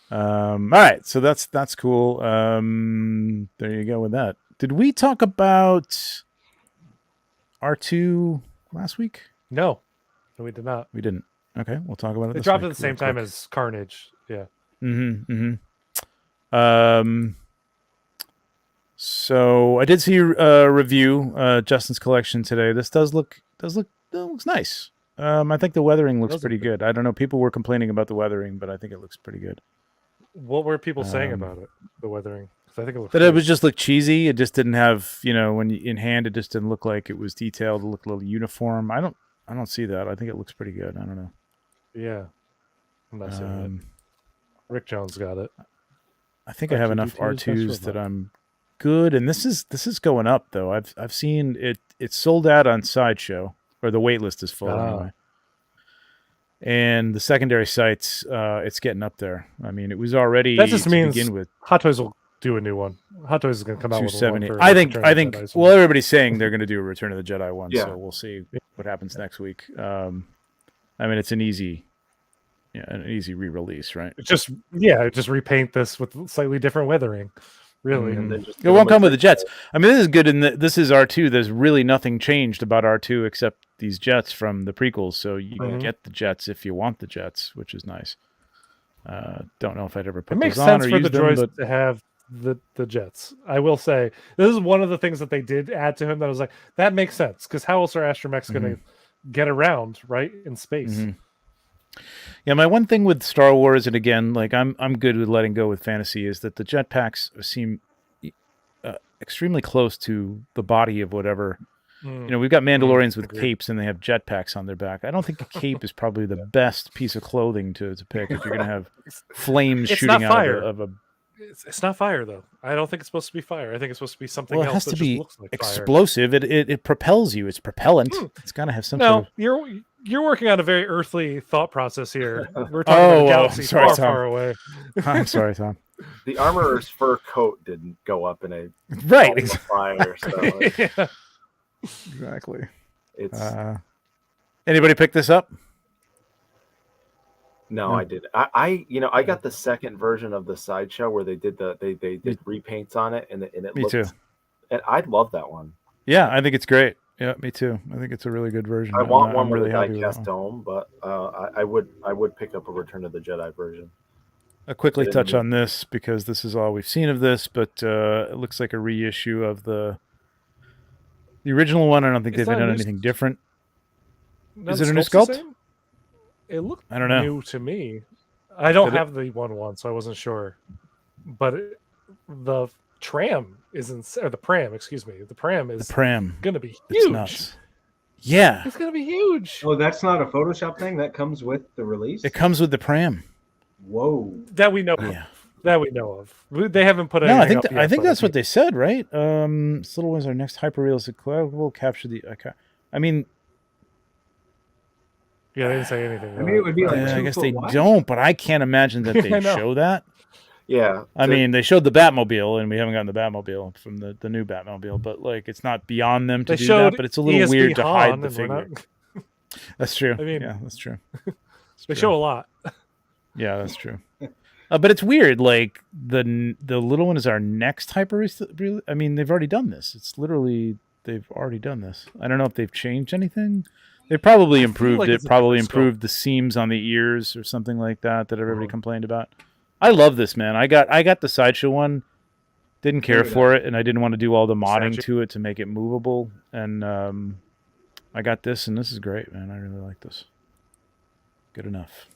All right, so that's cool. There you go with that. Did we talk about R2 last week? No, we did not. We didn't. Okay, we'll talk about it. It dropped at the same time as Carnage. Yeah. So I did see a review, Justin's collection today. This looks nice. I think the weathering looks pretty good. I don't know. People were complaining about the weathering, but I think it looks pretty good. What were people saying about it? The weathering? I think it looked. That it was just looked cheesy. It just didn't have, when in hand, it just didn't look like it was detailed. It looked a little uniform. I don't see that. I think it looks pretty good. I don't know. Yeah, I'm not seeing it. Rick Jones got it. I think I have enough R2s that I'm good. And this is going up though. I've seen it. It's sold out on Sideshow, or the wait list is full anyway. And the secondary sites, it's getting up there. I mean, it was already. That just means begin with. Hot Toys will do a new one. Hot Toys is going to come out with one. I think. Well, everybody's saying they're going to do a Return of the Jedi one, so we'll see what happens next week. I mean, it's an easy re-release, right? Just repaint this with slightly different weathering. Really, it won't come with the jets. I mean, this is good, and this is R2. There's really nothing changed about R2 except these jets from the prequels. So you can get the jets if you want the jets, which is nice. Don't know if I'd ever put those on or use them. It makes sense for the droids to have the jets. I will say this is one of the things that they did add to him that I was like, that makes sense, because how else are astromechs going to get around right in space? Yeah, my one thing with Star Wars, and again, like I'm good with letting go with fantasy, is that the jetpacks seem extremely close to the body of whatever. We've got Mandalorians with capes, and they have jetpacks on their back. I don't think a cape is probably the best piece of clothing to pick if you're going to have flames shooting out of a. It's not fire though. I don't think it's supposed to be fire. I think it's supposed to be something else. It has that to just be looks like explosive. Fire. It propels you. It's propellant. It's got to have some. No, you're working on a very earthly thought process here. We're talking about a galaxy far away. I'm sorry, Tom. The armorer's fur coat didn't go up in a fire. So exactly. It's anybody pick this up? No, I didn't. I got the second version of the Sideshow where they did they did repaints on it, and it me looked, too. And I'd love that one. Yeah, I think it's great. Yeah, me too. I think it's a really good version. I want one with a diecast dome, but I would pick up a Return of the Jedi version. I'll quickly touch on this because this is all we've seen of this, but it looks like a reissue of the original one. I don't think they've done anything different. Is it a new sculpt? It looked I don't know. new to me. I don't have the 1-1, so I wasn't sure. But the tram isn't, or the pram, excuse me. The pram is going to be huge. It's nuts. Yeah. It's going to be huge. Oh, that's not a Photoshop thing? That comes with the release? It comes with the pram. Whoa. That we know of. That we know of. They haven't put anything up yet, I think that's what they said, right? This little one's our next hyper-realistic will capture the... I mean... Yeah, they didn't say anything. I mean, it would be like I guess they don't, but I can't imagine that they show that. Yeah. I mean, they showed the Batmobile, and we haven't gotten the Batmobile from the new Batmobile, but like, it's not beyond them to do that, but it's a little weird to hide the figure. That's true. I mean, yeah, that's true. They show a lot. Yeah, that's true. But it's weird. Like the little one is our next hyper. I mean, they've already done this. It's literally they've already done this. I don't know if they've changed anything. They probably improved it. Probably improved the seams on the ears or something like that everybody complained about. I love this, man. I got the Sideshow one. Didn't care for it, and I didn't want to do all the modding to it to make it movable. And I got this, and this is great, man. I really like this. Good enough.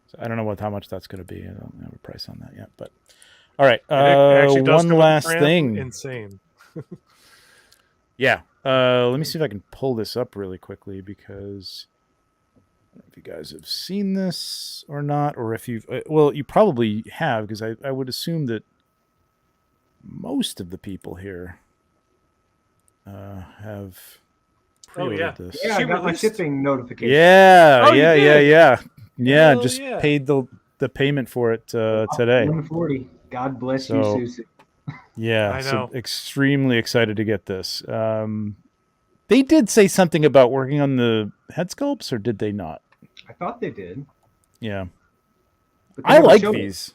So I don't know how much that's going to be. I don't have a price on that yet, but all right. One last thing. Insane. Yeah. Let me see if I can pull this up really quickly because I don't know if you guys have seen this or not, or if you've... well, you probably have because I would assume that most of the people here have pre-ordered this. Yeah, I got my shipping notification. Yeah, Oh, yeah. Hell Just yeah. paid the payment for it today. $140. God bless you, Susie. Yeah, I know. so extremely excited to get this. They did say something about working on the head sculpts, or did they not? I thought they did. Yeah. But they I never like showed it. these.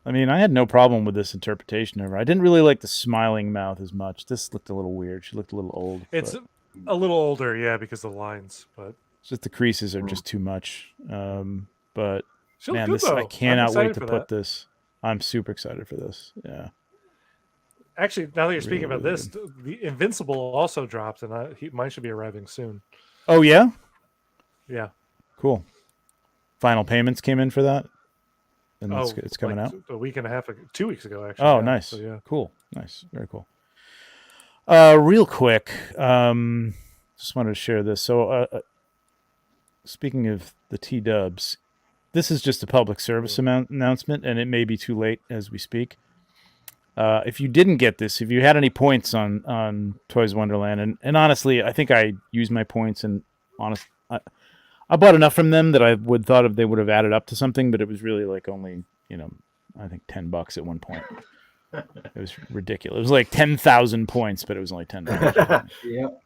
I mean, I had no problem with this interpretation of her. I didn't really like the smiling mouth as much. This looked a little weird. She looked a little old. It's a little older, yeah, because of the lines, but just the creases are just too much. But she looked man, good, this though. I cannot wait to for put that. this. I'm super excited for this. Yeah. Actually, now that you're speaking Really, about really this, the Invincible also dropped, and mine should be arriving soon. Oh yeah. Yeah. Cool. Final payments came in for that. And it's coming like out a week and a half ago, 2 weeks ago, actually. Oh, yeah. nice. So, yeah. Cool. Nice. Very cool. Real quick, just wanted to share this. So, speaking of the T-dubs, this is just a public service announcement, and it may be too late as we speak. If you didn't get this, if you had any points on Toys Wonderland, and honestly, I think I used my points, and I bought enough from them that I would thought if they would have added up to something, but it was really like only, I think $10 at one point. It was ridiculous. It was like 10,000 points, but it was only $10. Yep.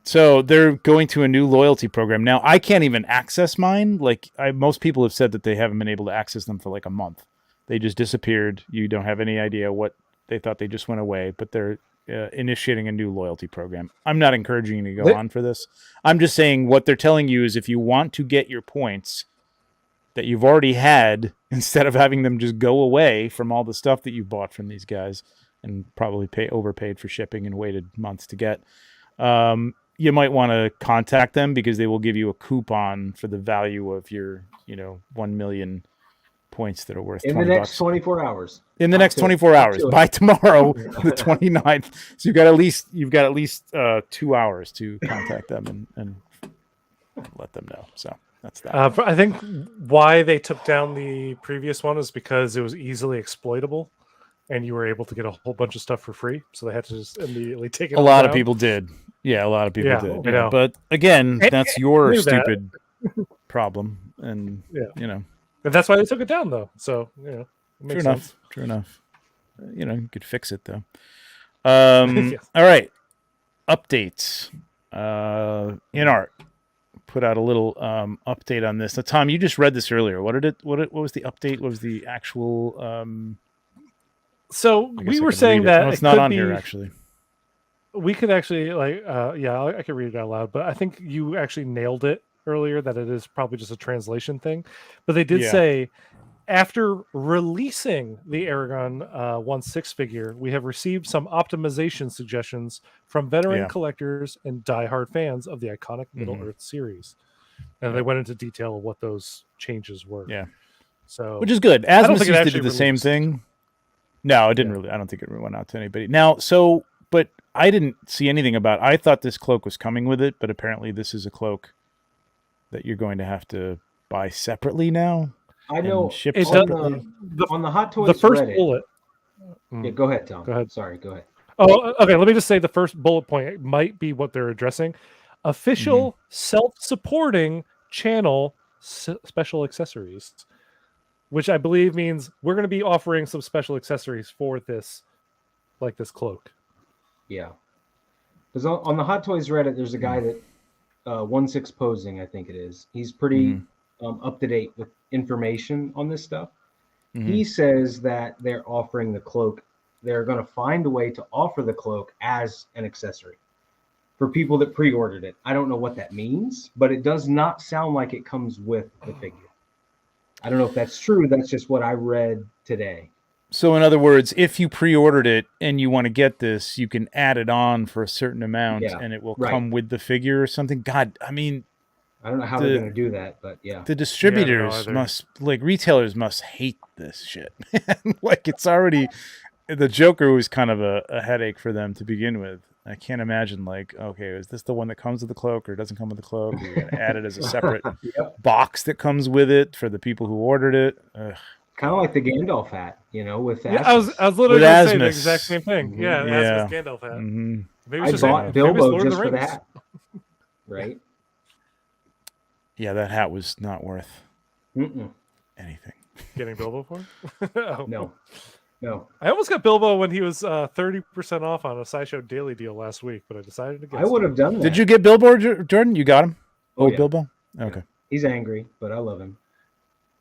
So they're going to a new loyalty program. Now, I can't even access mine. Like most people have said that they haven't been able to access them for like a month. They just disappeared. You don't have any idea what they thought they just went away, but they're initiating a new loyalty program. I'm not encouraging you to go on for this. I'm just saying what they're telling you is if you want to get your points that you've already had, instead of having them just go away from all the stuff that you bought from these guys and probably overpaid for shipping and waited months to get, you might want to contact them because they will give you a coupon for the value of your, 1 million points that are worth $20. In the next 24 hours. In the next 24 hours. By tomorrow, the 29th. So you've got at least 2 hours to contact them and let them know. So that's that. I think why they took down the previous one is because it was easily exploitable, and you were able to get a whole bunch of stuff for free. So they had to just immediately take it. A lot of people did. Yeah, a lot of people did. I know. But again, that's your stupid that. problem, and And that's why they took it down, though. So, it makes sense. True enough. You could fix it, though. Yes. All right. Updates. InArt put out a little update on this. Now, Tom, you just read this earlier. What was the update? What was the actual... So we were saying that no, it's not on here, actually. We could actually, I could read it out loud, but I think you actually nailed it earlier that it is probably just a translation thing. But they did say, after releasing the Aragon 1/6 figure, we have received some optimization suggestions from veteran collectors and diehard fans of the iconic Middle-earth series. And they went into detail of what those changes were. Yeah. So, which is good. Asmus did the same thing. No, it didn't really. I don't think it went out to anybody. Now, but I didn't see anything about. I thought this cloak was coming with it, but apparently this is a cloak that you're going to have to buy separately now. I know. Ship separately. On the Hot Toys the first Reddit, bullet. Yeah, go ahead, Tom. Go ahead. Sorry, go ahead. Oh, okay. Let me just say the first bullet point might be what they're addressing. Official self-supporting channel special accessories, which I believe means we're going to be offering some special accessories for this, like this cloak. Yeah. Because on the Hot Toys Reddit, there's a guy that 1/6 posing, I think it is. He's pretty up to date with information on this stuff. He says that they're offering the cloak. They're going to find a way to offer the cloak as an accessory for people that pre-ordered it. I don't know what that means, but it does not sound like it comes with the figure. I don't know if that's true. That's just what I read today. So in other words, if you pre-ordered it and you want to get this, you can add it on for a certain amount and it will come with the figure or something. God, I mean, I don't know how they're going to do that, but yeah. The distributors retailers must hate this shit. Like it's already, the Joker was kind of a headache for them to begin with. I can't imagine okay, is this the one that comes with the cloak or it doesn't come with the cloak? Or you're going to add it as a separate box that comes with it for the people who ordered it. Ugh. Kind of like the Gandalf hat, with I was literally going to say the Asmus. exact same thing. Mm-hmm. Yeah, the Asmus Gandalf hat. Mm-hmm. Maybe I bought Bilbo just for that. Right? Yeah, that hat was not worth anything. Getting Bilbo for? No. I almost got Bilbo when he was 30% off on a SciShow Daily deal last week, but I decided against I would have done that. Did you get Bilbo, Jordan? You got him? Oh, yeah. Bilbo? Okay. He's angry, but I love him.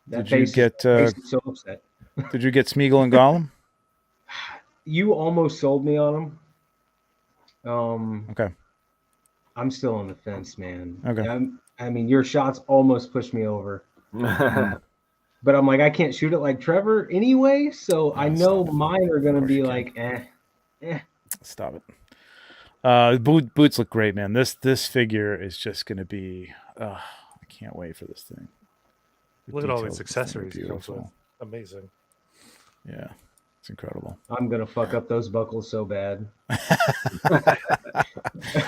Did you get so upset. Did you get Smeagol and Gollum? You almost sold me on them. Okay. I'm still on the fence, man. Okay. I mean, your shots almost pushed me over. But I'm like, I can't shoot it like Trevor anyway, so I know mine are going to be like, Stop it. Boots look great, man. This figure is just going to be, I can't wait for this thing. Look at all these accessories. Beautiful. Amazing. Yeah, it's incredible. I'm going to fuck up those buckles so bad.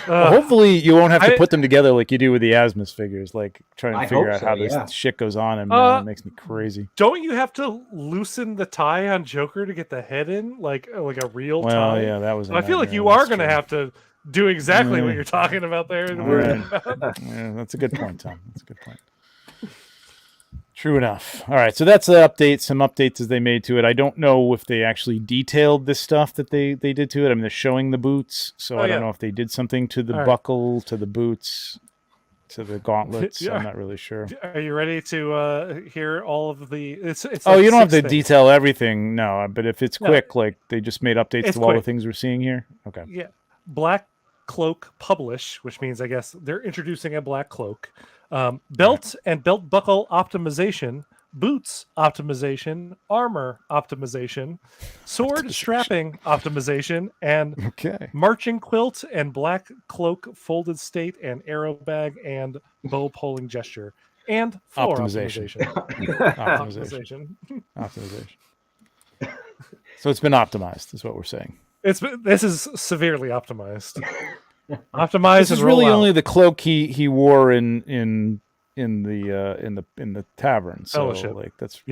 Well, hopefully you won't have to put them together like you do with the Asmus figures, like trying to figure out how this shit goes on, and it makes me crazy. Don't you have to loosen the tie on Joker to get the head in, like a real tie? Well, yeah, that was. I feel like you are going to have to do exactly what you're talking about there. Yeah, that's a good point, Tom. That's a good point. True enough. All right, so that's the update. Some updates as they made to it. I don't know if they actually detailed this stuff that they did to it. I mean, they're showing the boots, so I don't know if they did something to the buckle, to the boots, to the gauntlets. I'm not really sure. Are you ready to hear all of the? It's like you don't have to detail everything, no. But if it's quick, like they just made updates to all the things we're seeing here. Okay. Yeah, Black Cloak Publish, which means I guess they're introducing a black cloak. Belt and belt buckle optimization, boots optimization, armor optimization, sword strapping optimization, and marching quilt and black cloak folded state and arrow bag and bow pulling gesture and floor optimization. Optimization. So it's been optimized, is what we're saying. This is severely optimized. Optimized. This is really only the cloak he wore in the tavern. So like that's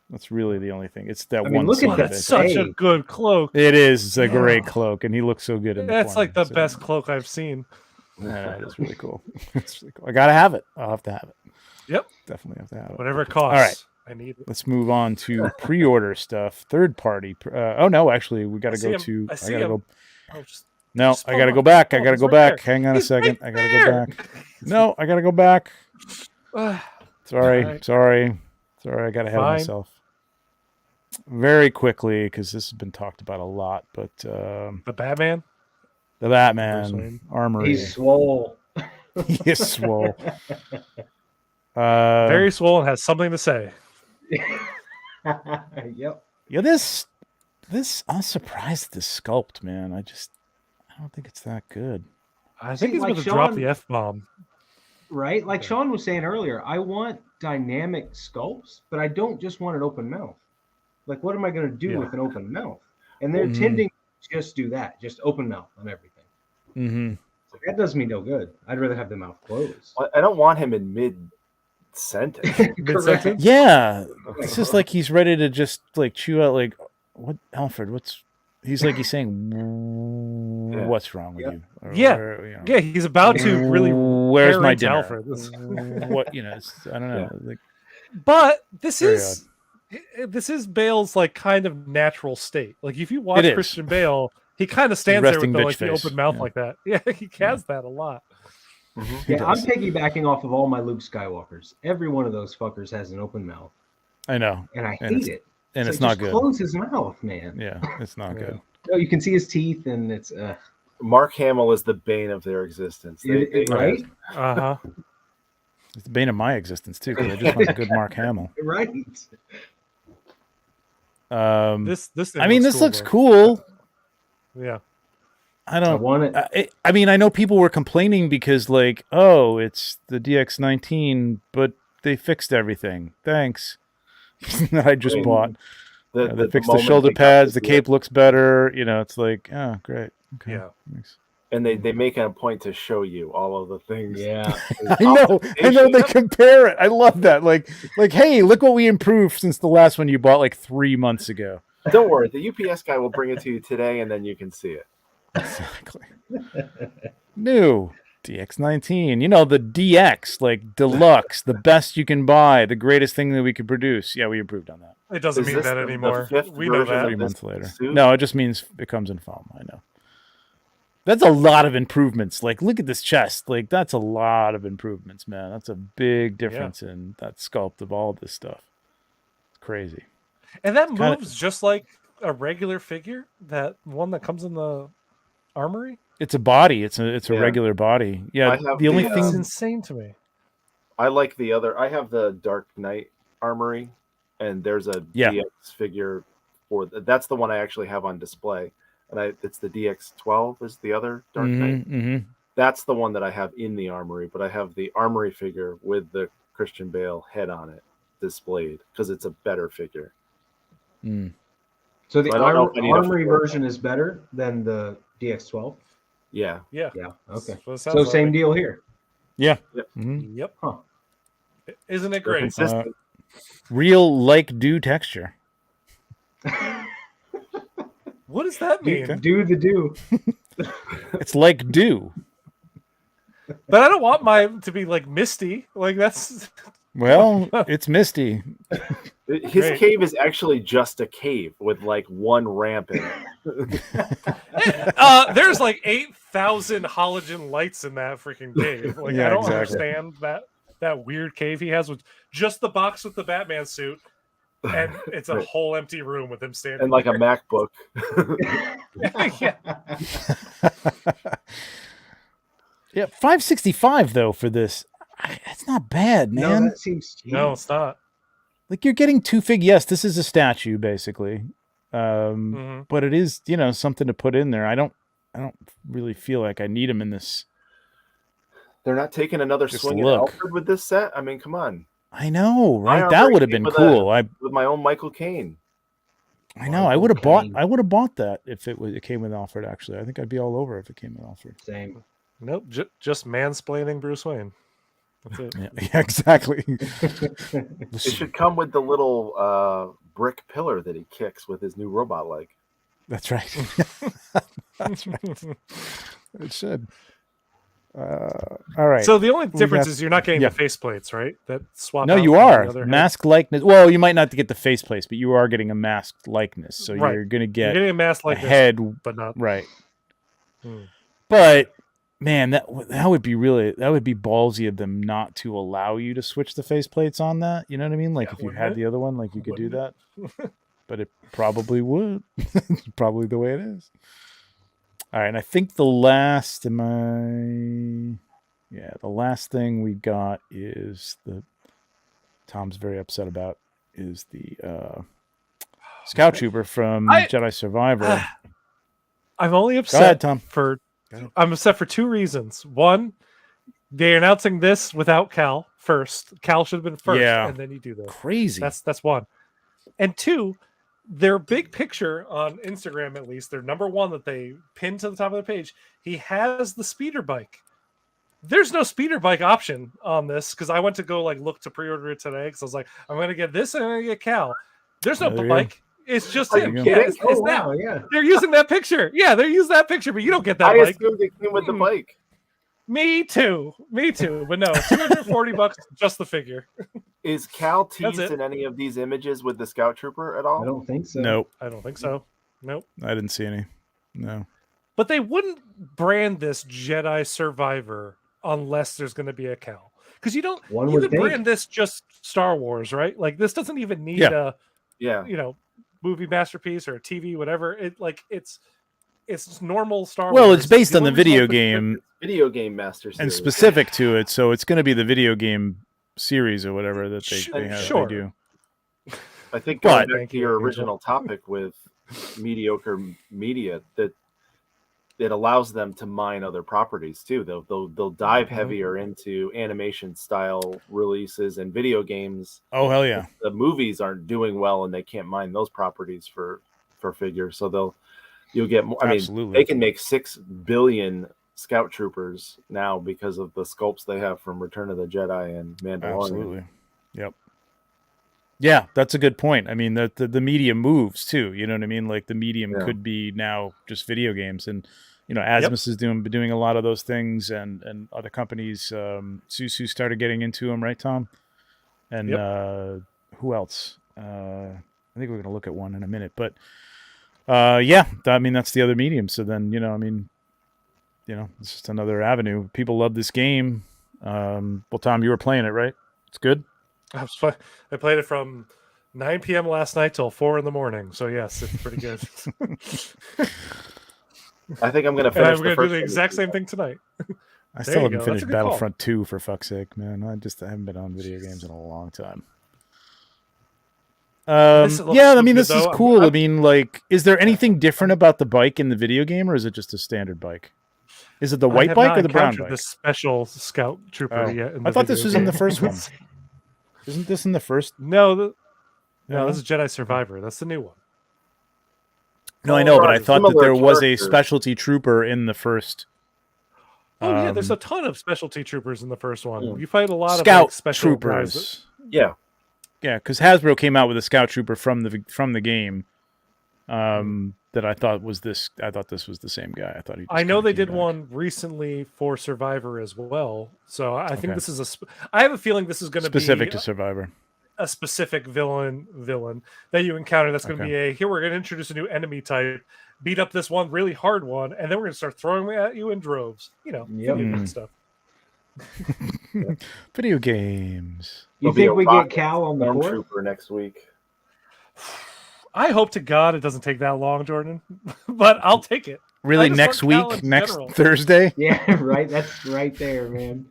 that's really the only thing. It's that one. Look at that! That's such a good cloak. It is. It's a great cloak, and he looks so good in the That's like the best cloak I've seen. Yeah, it's really cool. It's really cool. I gotta have it. I'll have to have it. Yep, definitely have to have it. Whatever it costs. All right. I need it. Let's move on to pre-order stuff. Third party. Actually, we got to go to. I gotta go. No, I gotta go back. I gotta go back. Hang on a second. I gotta go back. No, I gotta go back. Sorry. I got ahead of myself. Very quickly, because this has been talked about a lot. But the Batman, armory. He's swole. He is swole. Very swole and has something to say. Yep. Yeah, this I'm surprised at the sculpt, man. I don't think it's that good. I think he's going to drop the F-bomb. Right? Like Sean was saying earlier, I want dynamic sculpts, but I don't just want an open mouth. Like, what am I going to do with an open mouth? And they're tending to just do that, just open mouth on everything. Mm-hmm. So that does me no good. I'd rather have the mouth closed. I don't want him in mid-sentence. Mid-sentence? Yeah. It's just like he's ready to just, like, chew out, like, what, Alfred, he's saying, what's wrong with you? Or, he's about to really. Where's my dinner? Alfred. What I don't know. Like, but this is Bale's like kind of natural state. Like if you watch Christian Bale, he kind of stands there with the open mouth like that. Yeah, he has that a lot. Mm-hmm. Yeah, I'm piggybacking off of all my Luke Skywalkers. Every one of those fuckers has an open mouth. I know, and I hate it. And it's not good. Close his mouth, man. Yeah, it's not good. No, you can see his teeth, and it's. Mark Hamill is the bane of their existence. Right? It's the bane of my existence too, because I just want a good Mark Hamill. Right. This looks cool. Yeah. I want it. I mean, I know people were complaining because, like, it's the DX19, but they fixed everything. Thanks. That I just bought. They fixed the shoulder pads. The cape looks better. It's like, oh, great. Okay. Yeah. Thanks. And they make it a point to show you all of the things. Yeah, I know they compare it. I love that. Like, hey, look what we improved since the last one you bought like 3 months ago. Don't worry, the UPS guy will bring it to you today, and then you can see it. Exactly. New DX19. You know, the DX, like deluxe, the best you can buy, the greatest thing that we could produce. Yeah, we improved on that. It doesn't mean that anymore. We know that. 3 months later. No, it just means it comes in foam. I know. That's a lot of improvements. Like, look at this chest. Like, that's a lot of improvements, man. That's a big difference in that sculpt of all this stuff. It's crazy. And that moves just like a regular figure. That one that comes in the armory. It's a body. It's a regular body. Yeah. The only thing is insane to me. I like the other. I have the Dark Knight armory, and there's a DX figure for that's the one I actually have on display. And it's the DX12 is the other Dark Knight. Mm-hmm. That's the one that I have in the armory, but I have the armory figure with the Christian Bale head on it displayed because it's a better figure. Mm. So the armory version is better than the DX12? Yeah. Okay. So same deal here. Yeah. Yep. Mm-hmm. Yep. Huh. Isn't it great? Real like-do texture. What does that mean? Do the do. It's like do. But I don't want mine to be like misty. Like that's. Well, it's misty. His cave is actually just a cave with like one ramp in it. There's like 8,000 halogen lights in that freaking cave. Like I don't understand that weird cave he has with just the box with the Batman suit. And it's a whole empty room with him standing and like there. A MacBook. Yeah, $565 though for this. That's not bad, man. No, that seems cheap. No, it's not. Like you're getting two fig. Yes, this is a statue basically, but it is something to put in there. I don't really feel like I need him in this. They're not taking another swing at Alfred with this set. I mean, come on. I know, right? That would have been cool. With my own Michael Caine. I know. I would have bought that if it came with Alfred. Actually, I think I'd be all over if it came with Alfred. Same. Nope. Just mansplaining Bruce Wayne. That's it. Yeah, exactly. It should come with the little brick pillar that he kicks with his new robot leg. That's right. That's right. It should. All right. So the only difference is you're not getting the faceplates, right? That swap. No, you are mask likeness. Well, you might not get the faceplates, but you are getting a masked likeness. So you're going to get a mask likeness, head, but not right. But man, that would be ballsy of them not to allow you to switch the faceplates on that. You know what I mean? Like if you had the other one, like you could do that. But it probably would. It's probably the way it is. All right, and I think the last thing we got is Tom's very upset about is the Scout Trooper from Jedi Survivor. I'm only upset. Go ahead, Tom. I'm upset for two reasons. One, they're announcing this without Cal first. Cal should have been first, and then you do this. Crazy. That's one. And two, their big picture on Instagram, at least, their number one that they pinned to the top of the page, he has the speeder bike. There's no speeder bike option on this because I went to go look to pre-order it today because I was like, I'm going to get this and I'm going to get Cal. There's no bike. It's just him. It's that. Yeah. They're using that picture. Yeah, they're using that picture, but you don't get that bike. I assumed it came with the bike. Me too. But no, $240 just the figure. Is Cal teased in any of these images with the Scout Trooper at all? I don't think so. Nope. I don't think so. Nope. I didn't see any. No. But they wouldn't brand this Jedi Survivor unless there's going to be a Cal. Because you don't brand this just Star Wars, right? Like this doesn't even need a movie masterpiece or a TV, whatever. It's normal Star Wars. Well, it's based on the video game master series. And specific to it, so it's going to be the video game series or whatever that they do. I think going back to your original topic with mediocre media, that it allows them to mine other properties too. They'll dive heavier into animation style releases and video games. Oh hell yeah! The movies aren't doing well and they can't mine those properties for figures, so you'll get more. I mean, they can make $6 billion scout troopers now because of the sculpts they have from Return of the Jedi and Mandalorian. Absolutely. Yep. Yeah, that's a good point. I mean, the medium moves too. You know what I mean? Like the medium could be now just video games, and Asmus is doing a lot of those things, and other companies. Susu started getting into them, right, Tom? And who else? I think we're going to look at one in a minute, but I mean that's the other medium. So then it's just another avenue. People love this game. Well, Tom, you were playing it, right? It's good. I played it from 9 p.m. last night till 4 in the morning. So yes, it's pretty good. I think I'm going to finish. I'm going to do the exact same thing tonight. I still haven't finished Battlefront 2 for fuck's sake, man. I haven't been on video games in a long time. This is cool. I mean, like, is there anything different about the bike in the video game, or is it just a standard bike? Is it the white bike or the brown bike? The special scout trooper yet. I thought this was in the first one. Isn't this in the first? No, this is Jedi Survivor. That's the new one. No, I know, but I thought that there was a specialty trooper in the first. Oh, there's a ton of specialty troopers in the first one. You fight a lot of special troopers. Guys. Yeah, because Hasbro came out with a scout trooper from the game. That I thought was this. I thought this was the same guy. I know they did one recently for Survivor as well. So I think this is I have a feeling this is going to be specific to Survivor. A specific villain that you encounter. That's going to be here. We're going to introduce a new enemy type, beat up this one really hard one, and then we're going to start throwing them at you in droves. Stuff. Video games. You think we get Cal on the board? Trooper next week? I hope to God it doesn't take that long, Jordan, but I'll take it. Really, next week, next Thursday? Yeah, right. That's right there, man.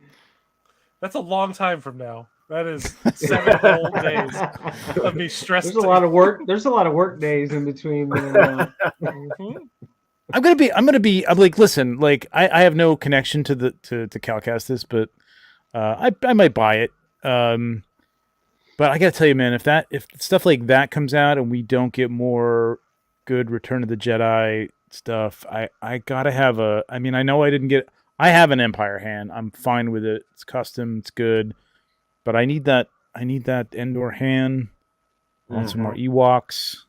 That's a long time from now. That is 7 whole days of me stressed. There's a lot of work. There's a lot of work days in between. I'm like, listen, like I have no connection to Calcastus, but I might buy it. But I gotta tell you, man, if stuff like that comes out and we don't get more good Return of the Jedi stuff, I gotta have I know I have an Empire hand. I'm fine with it. It's custom. It's good. But I need that Endor hand. I want some more Ewoks.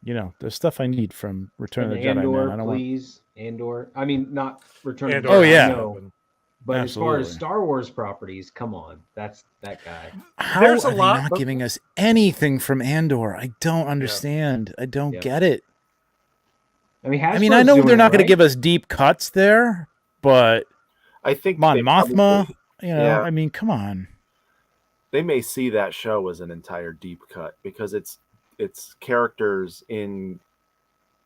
There's stuff I need from Return of the Jedi. Andor, man. I don't Andor. I mean, not Return of the Jedi. Oh yeah. No. But Absolutely. As far as Star Wars properties, come on, that's that guy. How are they not giving us anything from Andor? I don't understand. I don't get it. I mean, I know they're not going to give us deep cuts there, but I think Mon Mothma. I mean, come on. They may see that show as an entire deep cut because it's characters in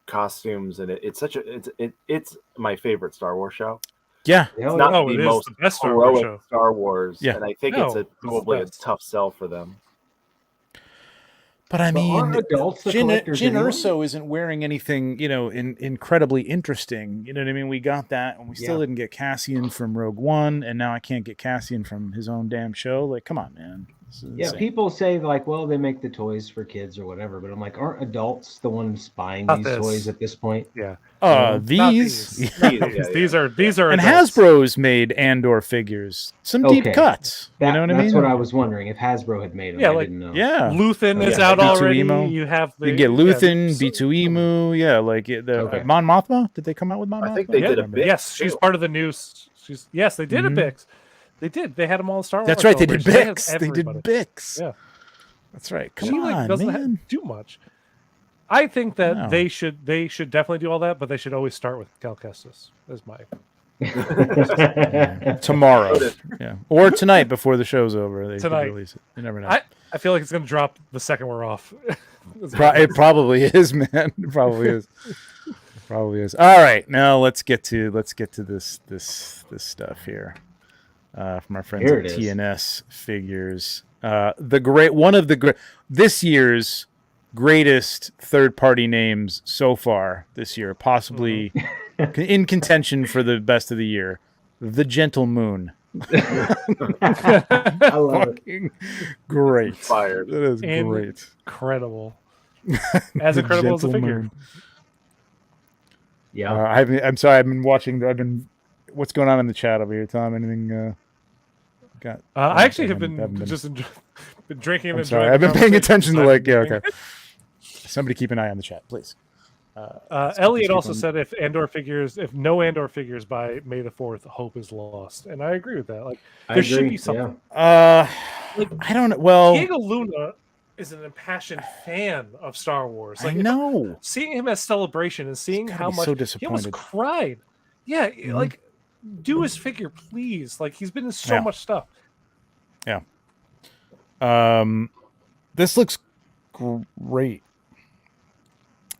costumes, and it's my favorite Star Wars show. Yeah, it's not the most best heroic Star Wars, yeah. And I think it's probably a tough sell for them. But I mean, Jyn Erso isn't wearing anything, incredibly interesting. You know what I mean? We got that, and we still didn't get Cassian from Rogue One, and now I can't get Cassian from his own damn show. Like, come on, man. People say like, well, they make the toys for kids or whatever, but I'm like, aren't adults the ones buying these toys at this point? Yeah. These are and adults. Hasbro's made Andor figures. Some deep cuts. You know what I mean? That's what I was wondering. If Hasbro had made them, I didn't know. Yeah. Luthen is out already. You get Luthen, B2EMU. Yeah, like Mon Mothma. Did they come out with Mon Mothma? I think they did a Bix. Yes, she's part of the news. Yes, they did a Bix. They did. They had them all in Star Wars. That's right. They did Bix. They did Bix. Yeah. That's right. Come on, doesn't do much. I think that they should definitely do all that, but they should always start with Cal Kestis. That's my tomorrow, or tonight before the show's over. They tonight. Release it. You never know. I feel like it's going to drop the second we're off. It probably is, man. It probably is. Probably is. All right, now let's get to this stuff here from our friends at TNS Figures. This year's greatest third-party names so far this year, possibly in contention for the best of the year. The Gentle Moon. I love it. Great. Fired. That is great. Incredible. As incredible as the figure. Yeah. I'm sorry. I've been watching. What's going on in the chat over here, Tom? Anything? Got? I actually have been drinking and enjoying. I've been paying attention to okay. Somebody keep an eye on the chat, please. Elliot also said if no Andor figures by May the 4th, hope is lost, and I agree with that. Like there should be something. Yeah. I don't know. Well, Diego Luna is an impassioned fan of Star Wars. Like, I know. Seeing him at Celebration and seeing how much he almost cried. Yeah, like do his figure, please. Like he's been in so much stuff. Yeah. This looks great.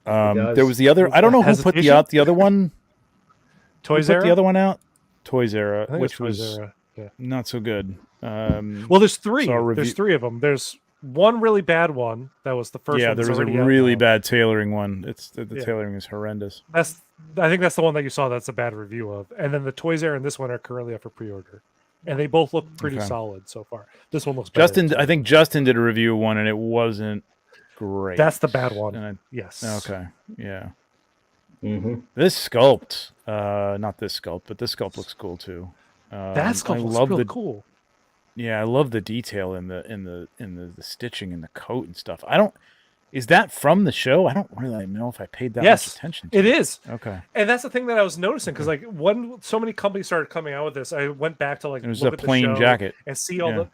There was the other. I don't know who put the other one. Toys Era. The other one out. Toys Era, which was not so good. Well, there's three. There's three of them. There's one really bad one that was the first. Yeah, one there was a really bad tailoring one. It's the tailoring is horrendous. I think that's the one that you saw. That's a bad review of. And then the Toys Era and this one are currently up for pre-order, and they both look pretty solid so far. This one looks better. I think Justin did a review of one, and it wasn't great. That's the bad one. Yes. Okay. Yeah. Mm-hmm. This sculpt, not this sculpt, but this sculpt looks cool too. That sculpt looks really cool. Yeah, I love the detail in the stitching and the coat and stuff. Is that from the show? I don't really know if I paid that much attention to it. It is. Okay. And that's the thing that I was noticing, because like when so many companies started coming out with this, I went back to look at the plain jacket and see all the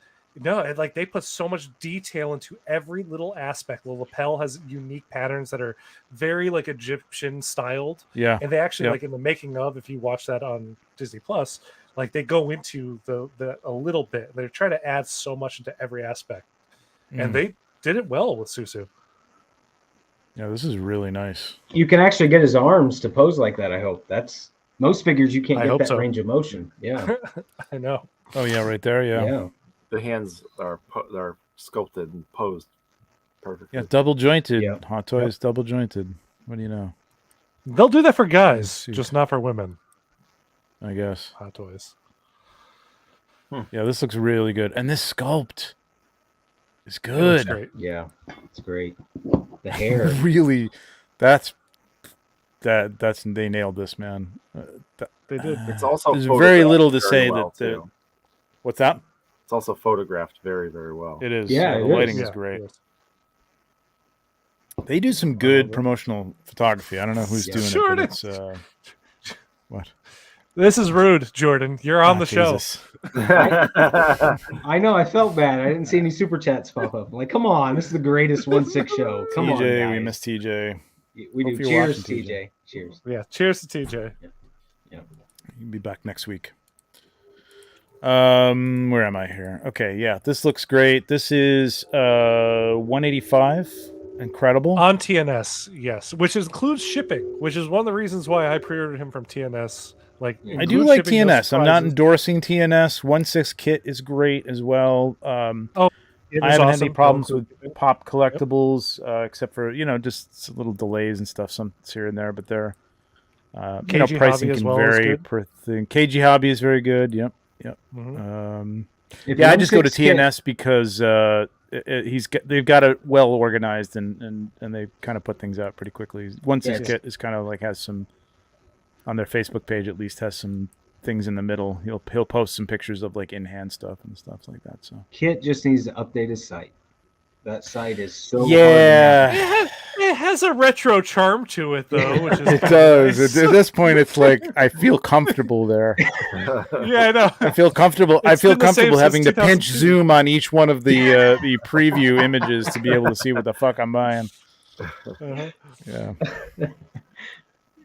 like they put so much detail into every little aspect. The lapel has unique patterns that are very like Egyptian styled. Yeah. And they actually like in the making of, if you watch that on Disney Plus, like they go into the a little bit. They're trying to add so much into every aspect. And they did it well with Susu. Yeah, this is really nice. You can actually get his arms to pose like that, I hope. That's most figures you can't get that range of motion. Yeah. I know. Oh yeah, right there, yeah. The hands are sculpted and posed perfectly. Yeah, double jointed. Yeah. Hot Toys double jointed. What do you know? They'll do that for guys, just not for women. I guess. Hot Toys. Yeah, this looks really good. And this sculpt is good. Great. Yeah, it's great. The hair. Really, that's they nailed this, man. They did. It's also there's very little to say what's that? It's also photographed very, very well. It is. Yeah, the lighting is great. They do some good promotional photography. I don't know who's doing it, but it's what? This is rude, Jordan. You're on the show. I know. I felt bad. I didn't see any super chats pop up. I'm like, come on, this is the greatest 1/6 show. Come on, guys. We miss TJ. We do. Cheers, TJ. Cheers. Yeah, cheers to TJ. Yeah. You'll be back next week. Where am I here? Okay, yeah, this looks great. This is 185. Incredible. On TNS, yes, which includes shipping, which is one of the reasons why I pre-ordered him from TNS. Like, I do like TNS. I'm not endorsing TNS. 1/6 kit is great as well. I haven't had any problems with Pop collectibles, except for just little delays and stuff, some here and there. But they're pricing can vary per thing. KG Hobby is very good. Yep. Mm-hmm. I just go to TNS because they've got it well organized and they kind of put things out pretty quickly. 1/6 kit is kind of like has some. On their Facebook page, at least, has some things in the middle. He'll post some pictures of like in-hand stuff and stuff like that. So Kit just needs to update his site. That site is so hard. It has a retro charm to it, though. Which is it does. Nice. At this point, it's like I feel comfortable there. Yeah, I know. I feel comfortable. I feel comfortable having to pinch zoom on each one of the preview images to be able to see what the fuck I'm buying. Yeah.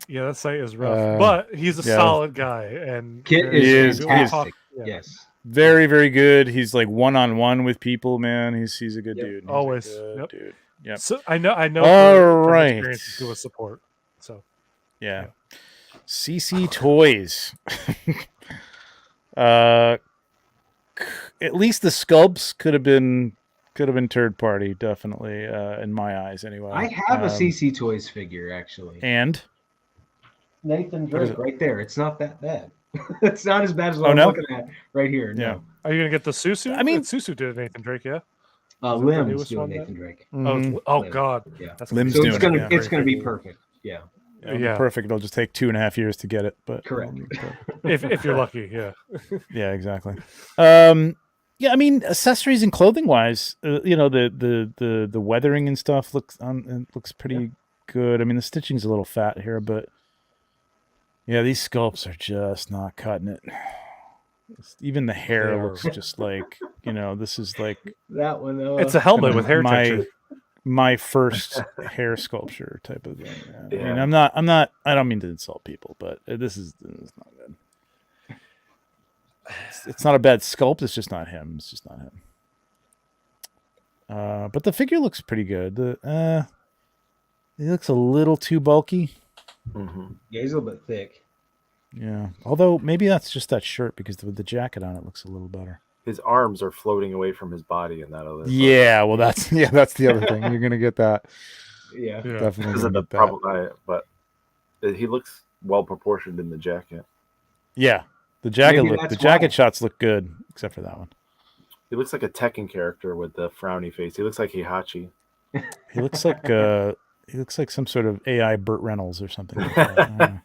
Yeah, that site is rough, but he's a solid guy, and Kit is fantastic. Yes, very, very good. He's like one-on-one with people, man. He's a good dude. Always, dude. Yeah. So I know. All right. Do a support. So, yeah. CC Toys. At least the sculpts could have been third party, definitely in my eyes. Anyway, I have a CC Toys figure actually, and. Nathan Drake right there. It's not that bad. It's not as bad as what I'm looking at right here. No. Yeah. Are you gonna get the Susu? I mean, Susu did Nathan Drake, yeah. Limbs doing Nathan Drake. Oh God. Yeah. Limbs so doing it's gonna be perfect. Yeah. perfect. It'll just take 2.5 years to get it, but correct. if you're lucky, yeah. Yeah, exactly. Yeah, I mean, accessories and clothing wise, the weathering and stuff looks pretty good. I mean, the stitching's a little fat here, but yeah, these sculpts are just not cutting it. Even the hair looks just like, this is like that one. It's a helmet with hair texture. My first hair sculpture type of thing. Yeah. Yeah. I mean, I don't mean to insult people, but this is not good. It's not a bad sculpt. It's just not him. It's just not him. But the figure looks pretty good. He looks a little too bulky. Mm-hmm. Yeah, he's a little bit thick. Yeah. Although maybe that's just that shirt, because with the jacket on, it looks a little better. His arms are floating away from his body in that other. Yeah. Well, that's the other thing. You're gonna get that. Yeah. Definitely. Because of the problem, but he looks well proportioned in the jacket. Yeah. The jacket shots look good, except for that one. He looks like a Tekken character with the frowny face. He looks like Heihachi. He looks like some sort of AI Burt Reynolds or something like that.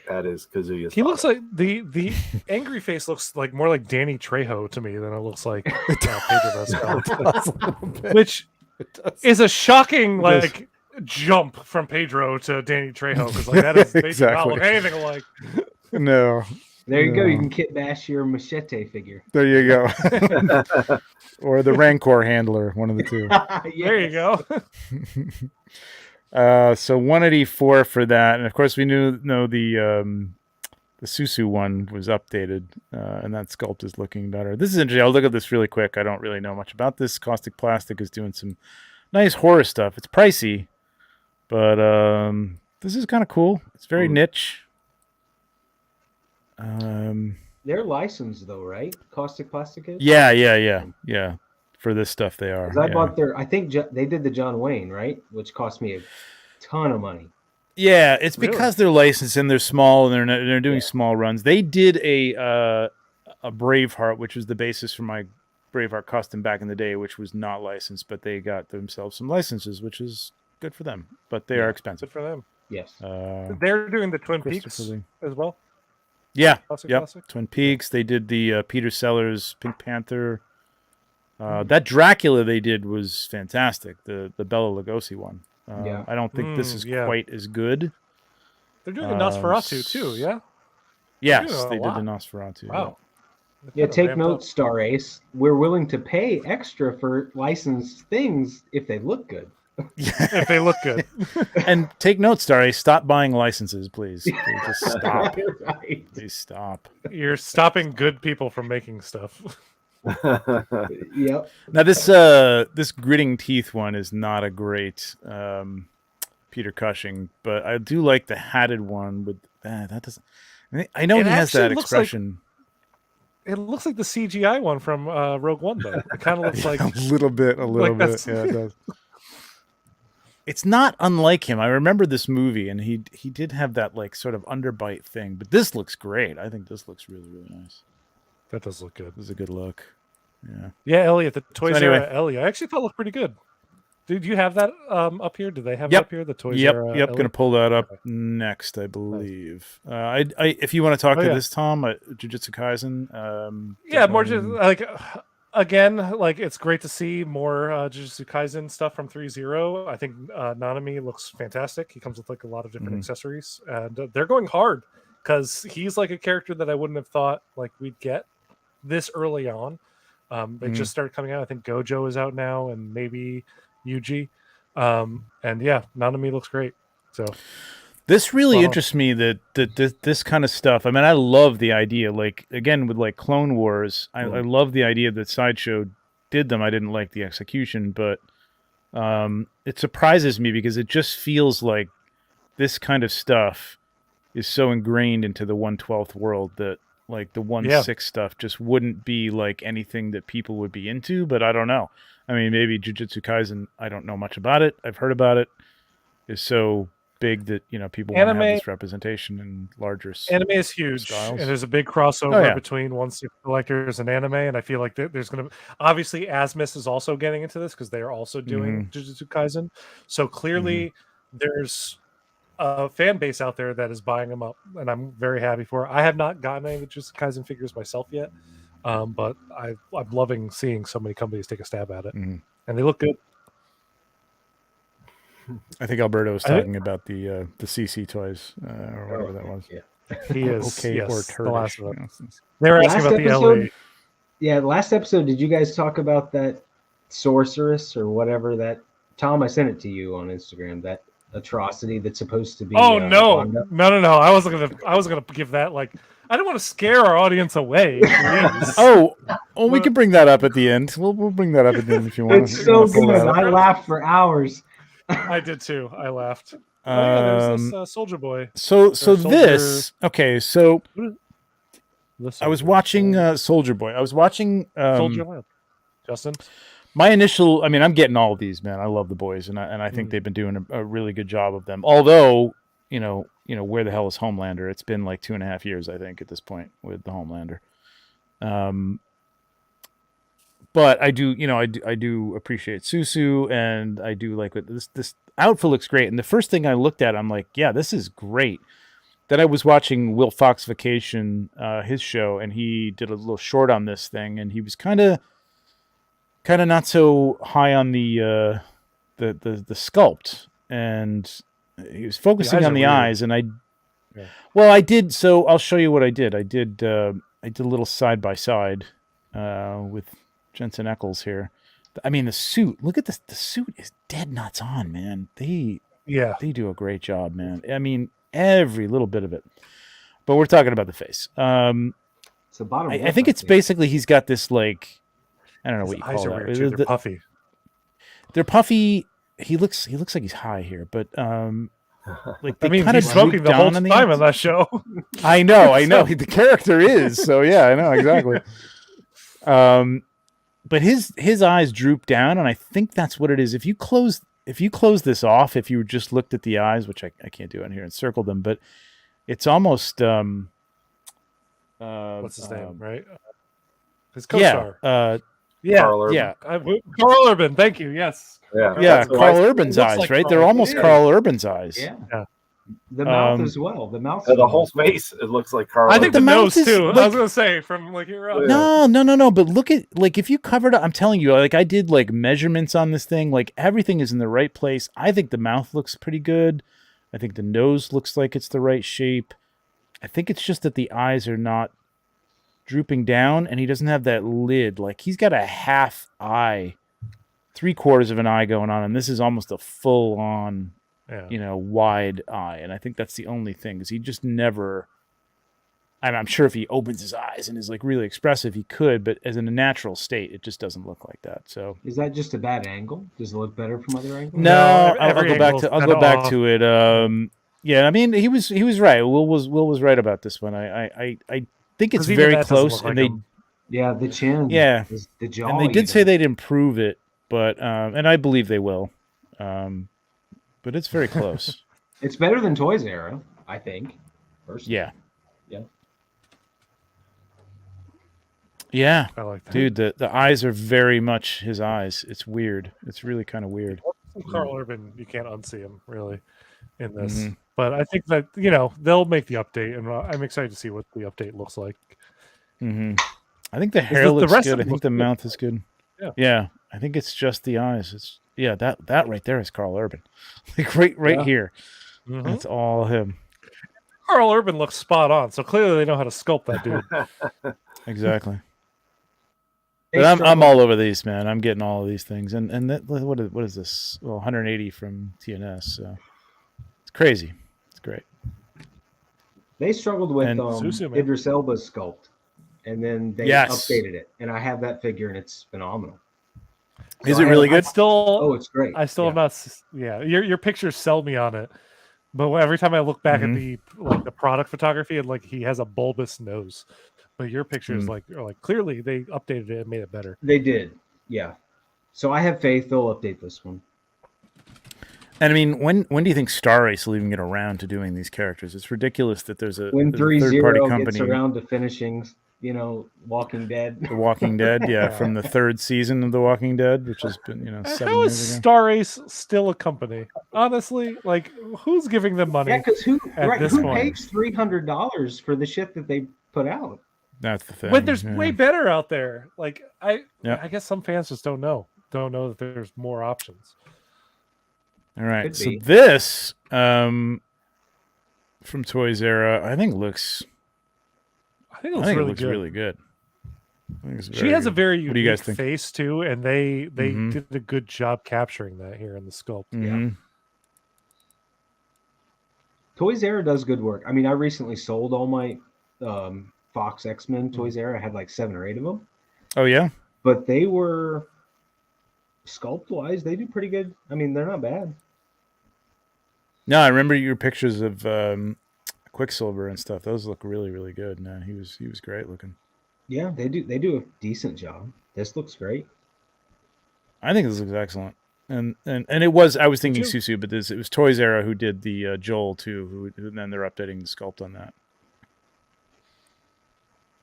That is Kazuya's. He looks like the angry face looks like more like Danny Trejo to me than it looks like Pedro Pascal, which is a shocking jump from Pedro to Danny Trejo, because that is basically not look anything alike. No. There you go. You can kit bash your machete figure. There you go. Or the Rancor handler, one of the two. Yes. There you go. So 184 for that, and of course we know the Susu one was updated, and that sculpt is looking better. This is interesting. I'll look at this really quick. I don't really know much about this. Caustic Plastic is doing some nice horror stuff. It's pricey, but this is kind of cool. It's very niche. They're licensed though, right? Caustic Plastic is? Yeah. For this stuff, they are. I bought I think they did the John Wayne, right? Which cost me a ton of money. Yeah, it's because they're licensed and they're small and they're doing small runs. They did a Braveheart, which was the basis for my Braveheart custom back in the day, which was not licensed, but they got themselves some licenses, which is good for them. But they are expensive. Good for them. Yes. They're doing the Twin Peaks as well. Yeah. Classic. Twin Peaks. They did the Peter Sellers Pink Panther. That Dracula they did was fantastic. The Bela Lugosi one. I don't think this is quite as good. They're doing the Nosferatu too, yeah? Yes, they did the Nosferatu. Wow. Yeah, take note, Star Ace. We're willing to pay extra for licensed things if they look good. If they look good. And take note, Star Ace, stop buying licenses, please. Just stop. Right. Please stop. You're stopping good people from making stuff. Yep. Now this Gritting Teeth one is not a great Peter Cushing, but I do like the hatted one with that doesn't. I know he has that expression. It looks like the CGI one from Rogue One, though. It kind of looks like a little bit. Yeah, it does. It's not unlike him. I remember this movie, and he did have that sort of underbite thing. But this looks great. I think this looks really, really nice. That does look good. This is a good look. Yeah. Yeah, Elliot, the Toys R Us Elliot. I actually thought it looked pretty good. Do you have that up here? Do they have it up here? The Toys R Us. Yep. Going to pull that up next, I believe. Nice. If you want to talk to this, Tom, Jujitsu Kaisen. More just again, it's great to see more Jujutsu Kaisen stuff from 3.0. I think Nanami looks fantastic. He comes with a lot of different accessories, and they're going hard because he's a character that I wouldn't have thought we'd get this early on. They just started coming out. I think Gojo is out now, and maybe Yuji. And Nanami looks great. So this really interests me that this kind of stuff. I mean, I love the idea. Again, with Clone Wars, I love the idea that Sideshow did them. I didn't like the execution, but it surprises me because it just feels like this kind of stuff is so ingrained into the 1/12 world that the 1/6 stuff just wouldn't be anything that people would be into. But I don't know. I mean, maybe Jujutsu Kaisen, I don't know much about it. I've heard about it. Is so big that people want to have this representation in larger anime is huge styles. And there's a big crossover between 1/6 collectors and anime, and I feel like there's going to obviously Asmus is also getting into this because they are also doing Jujutsu Kaisen, so clearly there's a fan base out there that is buying them up, and I'm very happy for it. I have not gotten any of the Jujutsu Kaisen figures myself yet, but I'm loving seeing so many companies take a stab at it, and they look good. I think Alberto was talking about the CC toys or whatever that was. Yeah, he is. Okay, yes, or the last turdish. of it. They were asking about the LA. Yeah, last episode, did you guys talk about that sorceress or whatever that? Tom, I sent it to you on Instagram. That atrocity that's supposed to be. Oh no. I wasn't gonna give that. Like, I don't want to scare our audience away. We can bring that up at the end. We'll bring that up at the end if you want. It's so good. I laughed for hours. I did too. I laughed. There's this Soldier Boy. So I was watching Soldier Boy. I was watching Soldier Boy. Justin. My initial, I mean, I'm getting all of these, man. I love the boys, and I think they've been doing a really good job of them. Although, you know, where the hell is Homelander? It's been like 2.5 years, I think, at this point with the Homelander. But I do, I do appreciate Susu, and I do like this outfit looks great. And the first thing I looked at, I'm like, yeah, this is great. Then I was watching Will Fox Vacation, his show, and he did a little short on this thing, and he was kind of not so high on the sculpt, and he was focusing on the eyes, and I did. So I'll show you what I did. I did a little side by side with Jensen Ackles here. I mean, the suit. Look at this. The suit is dead nuts on, man. They do a great job, man. I mean, every little bit of it. But we're talking about the face. It's the bottom. I think it's basically he's got this like. I don't know what you call that. They're puffy. They're puffy. He looks like he's high here, but like I mean, he's smoking the whole time on that show. I know. The character is so. Yeah, I know exactly. But his eyes droop down, and I think that's what it is. If you close this off, if you just looked at the eyes, which I can't do on here and circle them, but it's almost what's his name, right? His co-star. Carl Urban. Yeah. Carl Urban. Thank you. Yes. Yeah. Carl Urban's eyes, like right? They're almost Carl Urban's eyes. Yeah. The mouth as well. The mouth. The whole face. It looks like Carl. I think Urban. the nose too. Like, I was gonna say from like here up. No. But look at like if you covered it. I'm telling you, like I did like measurements on this thing. Like everything is in the right place. I think the mouth looks pretty good. I think the nose looks like it's the right shape. I think it's just that the eyes are not drooping down, and he doesn't have that lid. Like he's got a half eye, 3/4 of an eye going on, and this is almost a full on, wide eye. And I think that's the only thing, is he just never. I'm sure if he opens his eyes and is like really expressive, he could, but as in a natural state, it just doesn't look like that. So is that just a bad angle? Does it look better from other angles? No, I'll go back to it. I mean, he was right. Will was right about this one. I think it's very close, and the chin, the jaw, and they did say they'd improve it, but and I believe they will, but it's very close. It's better than Toys era, I think. Personally. Yeah, I like that. Dude. The eyes are very much his eyes. It's weird. It's really kind of weird. Carl Urban, you can't unsee him really in this. But I think that they'll make the update, and I'm excited to see what the update looks like. I think the hair looks good. I think the mouth is good. Yeah. I think it's just the eyes. It's that right there is Carl Urban, like right here. That's all him. Carl Urban looks spot on, so clearly they know how to sculpt that dude. Exactly. But I'm all over these, man. I'm getting all of these things, and what is this? Well, 180 from TNS. So it's crazy. It's great. They struggled with Idris Elba's sculpt, and then they updated it. And I have that figure, and it's phenomenal. So is it really good? It's great. I still have not. Yeah, your pictures sell me on it, but every time I look back at the product photography, and like he has a bulbous nose. But your pictures are like clearly they updated it and made it better. They did, yeah. So I have faith they'll update this one. And I mean, when do you think Star Race will even get around to doing these characters? It's ridiculous that there's a when third-party company gets around to finishing Walking Dead. The Walking Dead, yeah, from the 3rd season of The Walking Dead, which has been 7 How years is ago. Star Ace still a company? Honestly, like who's giving them money? Yeah, because who pays $300 for the shit that they put out? That's the thing. When there's way better out there. Like I guess some fans just don't know that there's more options. All right, so this from Toys Era, I think it looks really good. She has a very unique face too, and they did a good job capturing that here in the sculpt. Mm-hmm. Yeah. Toys Era does good work. I mean, I recently sold all my Fox X-Men Toys Era. I had like 7 or 8 of them. Oh yeah, but they were sculpt wise, they do pretty good. I mean, they're not bad. No, I remember your pictures of Quicksilver and stuff. Those look really, really good. No, he was great looking. Yeah, they do a decent job. This looks great. I think this looks excellent. And it was, I was thinking Susu, but it was Toys Era who did the Joel too, who then they're updating the sculpt on that.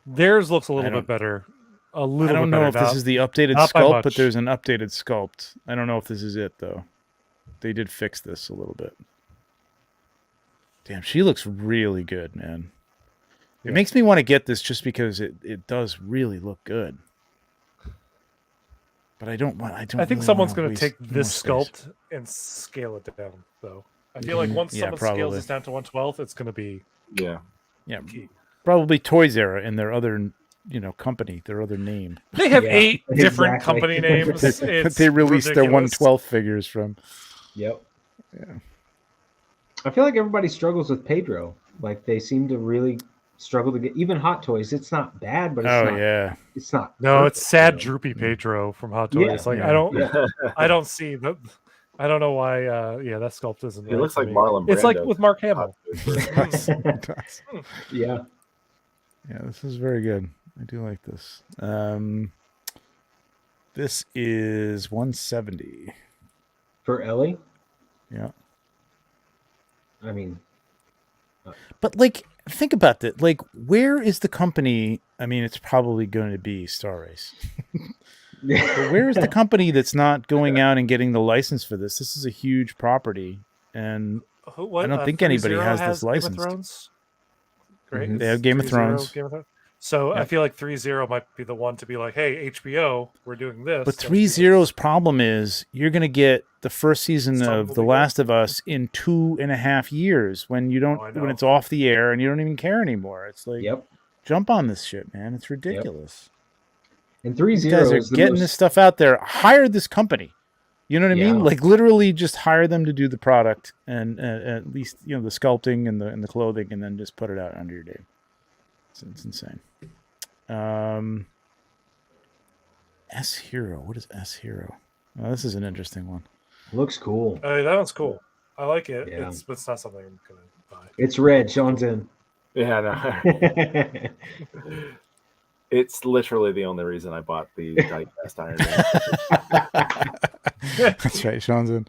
Theirs looks a little bit better. I don't know if this is the updated sculpt, but there's an updated sculpt. I don't know if this is it though. They did fix this a little bit. Damn, she looks really good, man. It makes me want to get this just because it does really look good. But I don't. I think really someone's going to take this sculpt and scale it down, though. I feel like once someone scales this down to 1/12, it's going to be key. Probably Toys Era and their other company, their other name. They have 8 different company names. They released their 1/12 figures from. Yep. Yeah. I feel like everybody struggles with Pedro. Like they seem to really struggle to get even Hot Toys. It's not bad, but it's not. No, perfect, it's sad, droopy Pedro from Hot Toys. I don't see that. I don't know why. That sculpt isn't. It looks like Marlon Brando. It's like with Mark Hamill. Yeah. Yeah, this is very good. I do like this. This is 170 for Ellie. Yeah. I mean, but like, think about that. Like, where is the company? I mean, it's probably going to be Star Race. But where is the company that's not going out and getting the license for this? This is a huge property, and I don't think anybody has this license. Game of Thrones? Great. Mm-hmm. They have Game of Thrones. So I feel like 3.0 might be the one to be like, hey, HBO, we're doing this. But 3.0's problem is you're going to get the first season of The Last of Us in 2.5 years when when it's off the air and you don't even care anymore. It's like, jump on this shit, man. It's ridiculous. And 3.0 you guys are getting this stuff out there. Hire this company. You know what I mean? Like literally just hire them to do the product and at least, the sculpting and the clothing, and then just put it out under your name. It's insane. S Hero. What is S Hero? Oh, this is an interesting one. Looks cool. That one's cool. I like it. Yeah. It's not something I'm gonna buy. It's red. Sean's in. Yeah, no. It's literally the only reason I bought the diecast Iron Man. That's right. Sean's in.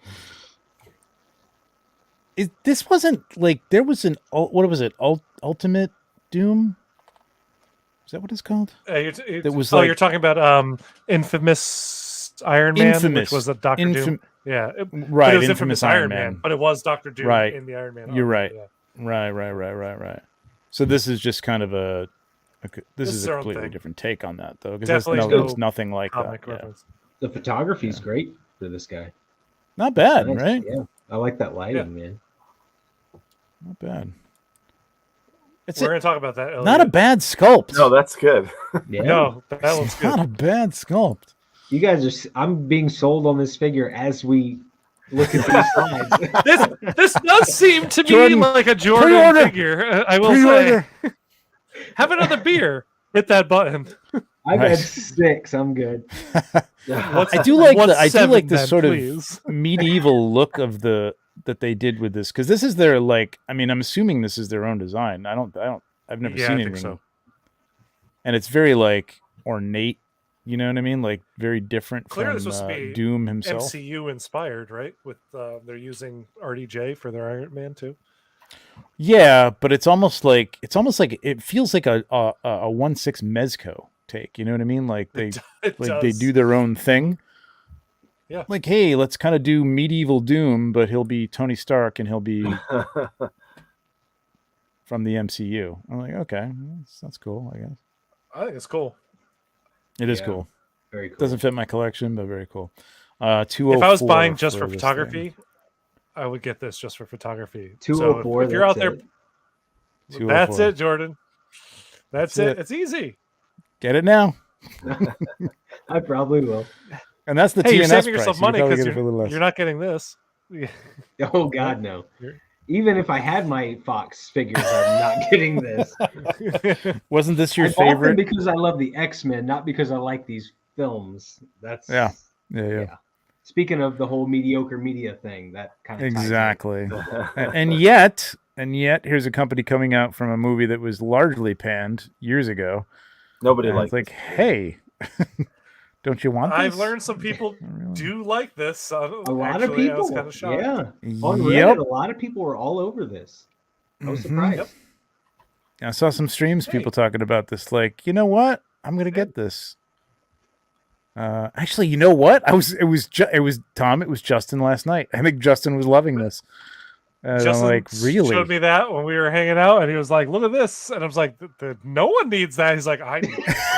This wasn't like there was an what was it? Ultimate Doom. Is that what it's called? You're talking about Infamous Iron Man, which was a Doctor Doom. Yeah, right. It was Infamous Iron Man, but it was Doctor Doom in the Iron Man. You're right. Yeah. Right. So this is just kind of this is a completely different take on that, though, because it's nothing like that. Yeah. The photography is great for this guy. Not bad, right? Yeah, I like that lighting, man. Not bad. We're going to talk about that. Elliot. Not a bad sculpt. No, that's good. Yeah. No, that looks good. Not a bad sculpt. You guys I'm being sold on this figure as we look at these slides. This does seem to me like a Jordan figure. I will say. Have another beer. Hit that button. I've had 6. I'm good. I do like this sort of medieval look of that they did with this, because this is their I'm assuming this is their own design. I've never seen anything. So. And it's very ornate, you know what I mean? Like very different from Doom himself. MCU inspired, right? With they're using RDJ for their Iron Man too. Yeah, but it's almost like it feels like a 1/6 Mezco take. You know what I mean? Like they they do their own thing. Yeah. Like, hey, let's kind of do medieval Doom, but he'll be Tony Stark and he'll be from the MCU. I'm like, okay, that's cool, I guess. I think it's cool. It is cool. Very cool. Doesn't fit my collection, but very cool. 204. If I was buying just for photography, I would get this just for photography. 204. So if you're out there, that's 204. it, Jordan. That's it. It's easy. Get it now. I probably will. And that's the hey, you're TNS saving yourself price. money You because you're you're not getting this. Oh God, no! Even if I had my Fox figures, I'm not getting this. Wasn't this your I bought them favorite? because I love the X-Men, not because I like these films. That's Yeah. Speaking of the whole mediocre media thing, that kind of exactly. and yet, here's a company coming out from a movie that was largely panned years ago. Nobody likes. It's like, hey. Don't you want this? I've learned some people do like this. A lot of people. I was kind of shocked. Yeah. On Reddit, a lot of people were all over this. I was surprised. Yep. I saw some streams, people talking about this. Like, you know what? I'm going to get this. Actually, you know what? It was Tom. It was Justin last night. I think Justin was loving this. Justin I'm like, really? showed me that when we were hanging out, and he was like, "Look at this," and I was like, "No one needs that." He's like, "I need that."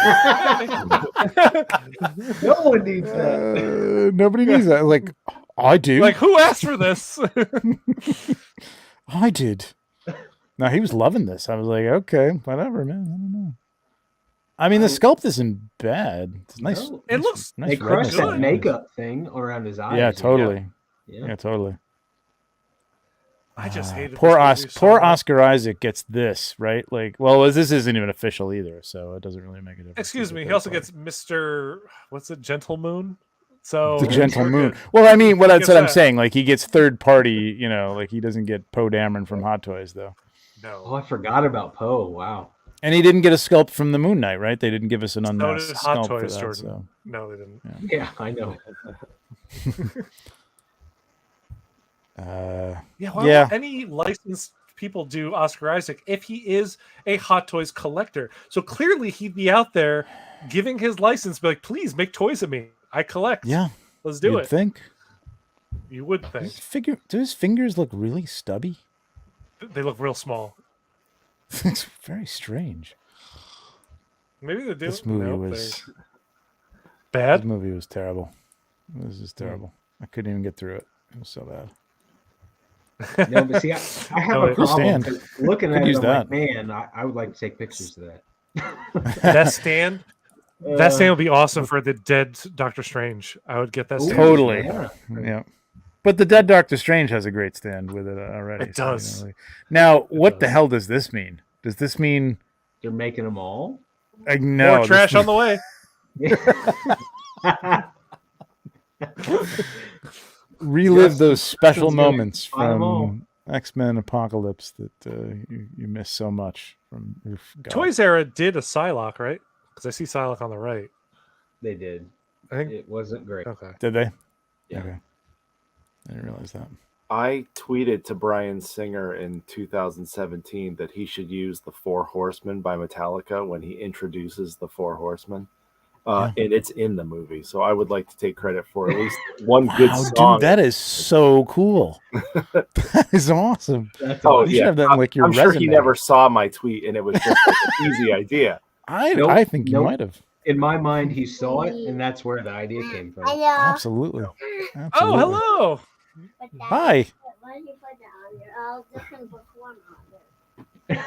No one needs that. Nobody needs that. Like, I do. Like, who asked for this? I did. No, he was loving this. I was like, okay, whatever, man. I don't know. I mean, the sculpt isn't bad. It's nice. No. It looks. Nice. They crushed that makeup thing around his eyes. Yeah, totally. Yeah, yeah totally. I just hated poor Oscar Isaac gets this, right? Like, well, this isn't even official either, so it doesn't really make a difference. Excuse me. He also gets Mr. What's it? Gentle Moon. So the Gentle Moon. Well, I mean, that's what I'm saying. Like, he gets third party. You know, like he doesn't get Poe Dameron from Hot Toys, though. No. Oh, I forgot about Poe. Wow. And he didn't get a sculpt from the Moon Knight, right? They didn't give us an unmasked sculpt Hot Toys, for that. Jordan. So. No, they didn't. Yeah, I know. Why would any licensed people do Oscar Isaac if he is a Hot Toys collector? So clearly he'd be out there giving his license, be like, please make toys of me. I collect. Yeah. Let's do You'd think. You would think. Do his fingers look really stubby? They look real small. It's very strange. Maybe they do. This movie was bad. This movie was terrible. This is terrible. I couldn't even get through it. It was so bad. No, but see, I have a problem looking at it. I'm like, man, I would like to take pictures of that. That stand, that stand would be awesome for the dead Doctor Strange. I would get that stand. Totally. Yeah. But the dead Doctor Strange has a great stand with it already. It does. Now, what the hell does this mean? Does this mean they're making them all? No. More trash on the way. Relive those special moments from X-Men Apocalypse that you miss so much from. Toys Era did a Psylocke, right? Because I see Psylocke on the right. They did. I think it wasn't great. Okay. Did they? Yeah. Okay. I didn't realize that. I tweeted to Bryan Singer in 2017 that he should use the Four Horsemen by Metallica when he introduces the Four Horsemen. And it's in the movie, so I would like to take credit for at least one good song. Dude, that is so cool. That is awesome. You should have that in like your I'm resume. sure he never saw my tweet, and it was just like an easy idea. I think you might have. In my mind, he saw it, and that's where the idea came from. Absolutely. Oh, hello. Hi. Why did you put that on there? I'll just perform on there.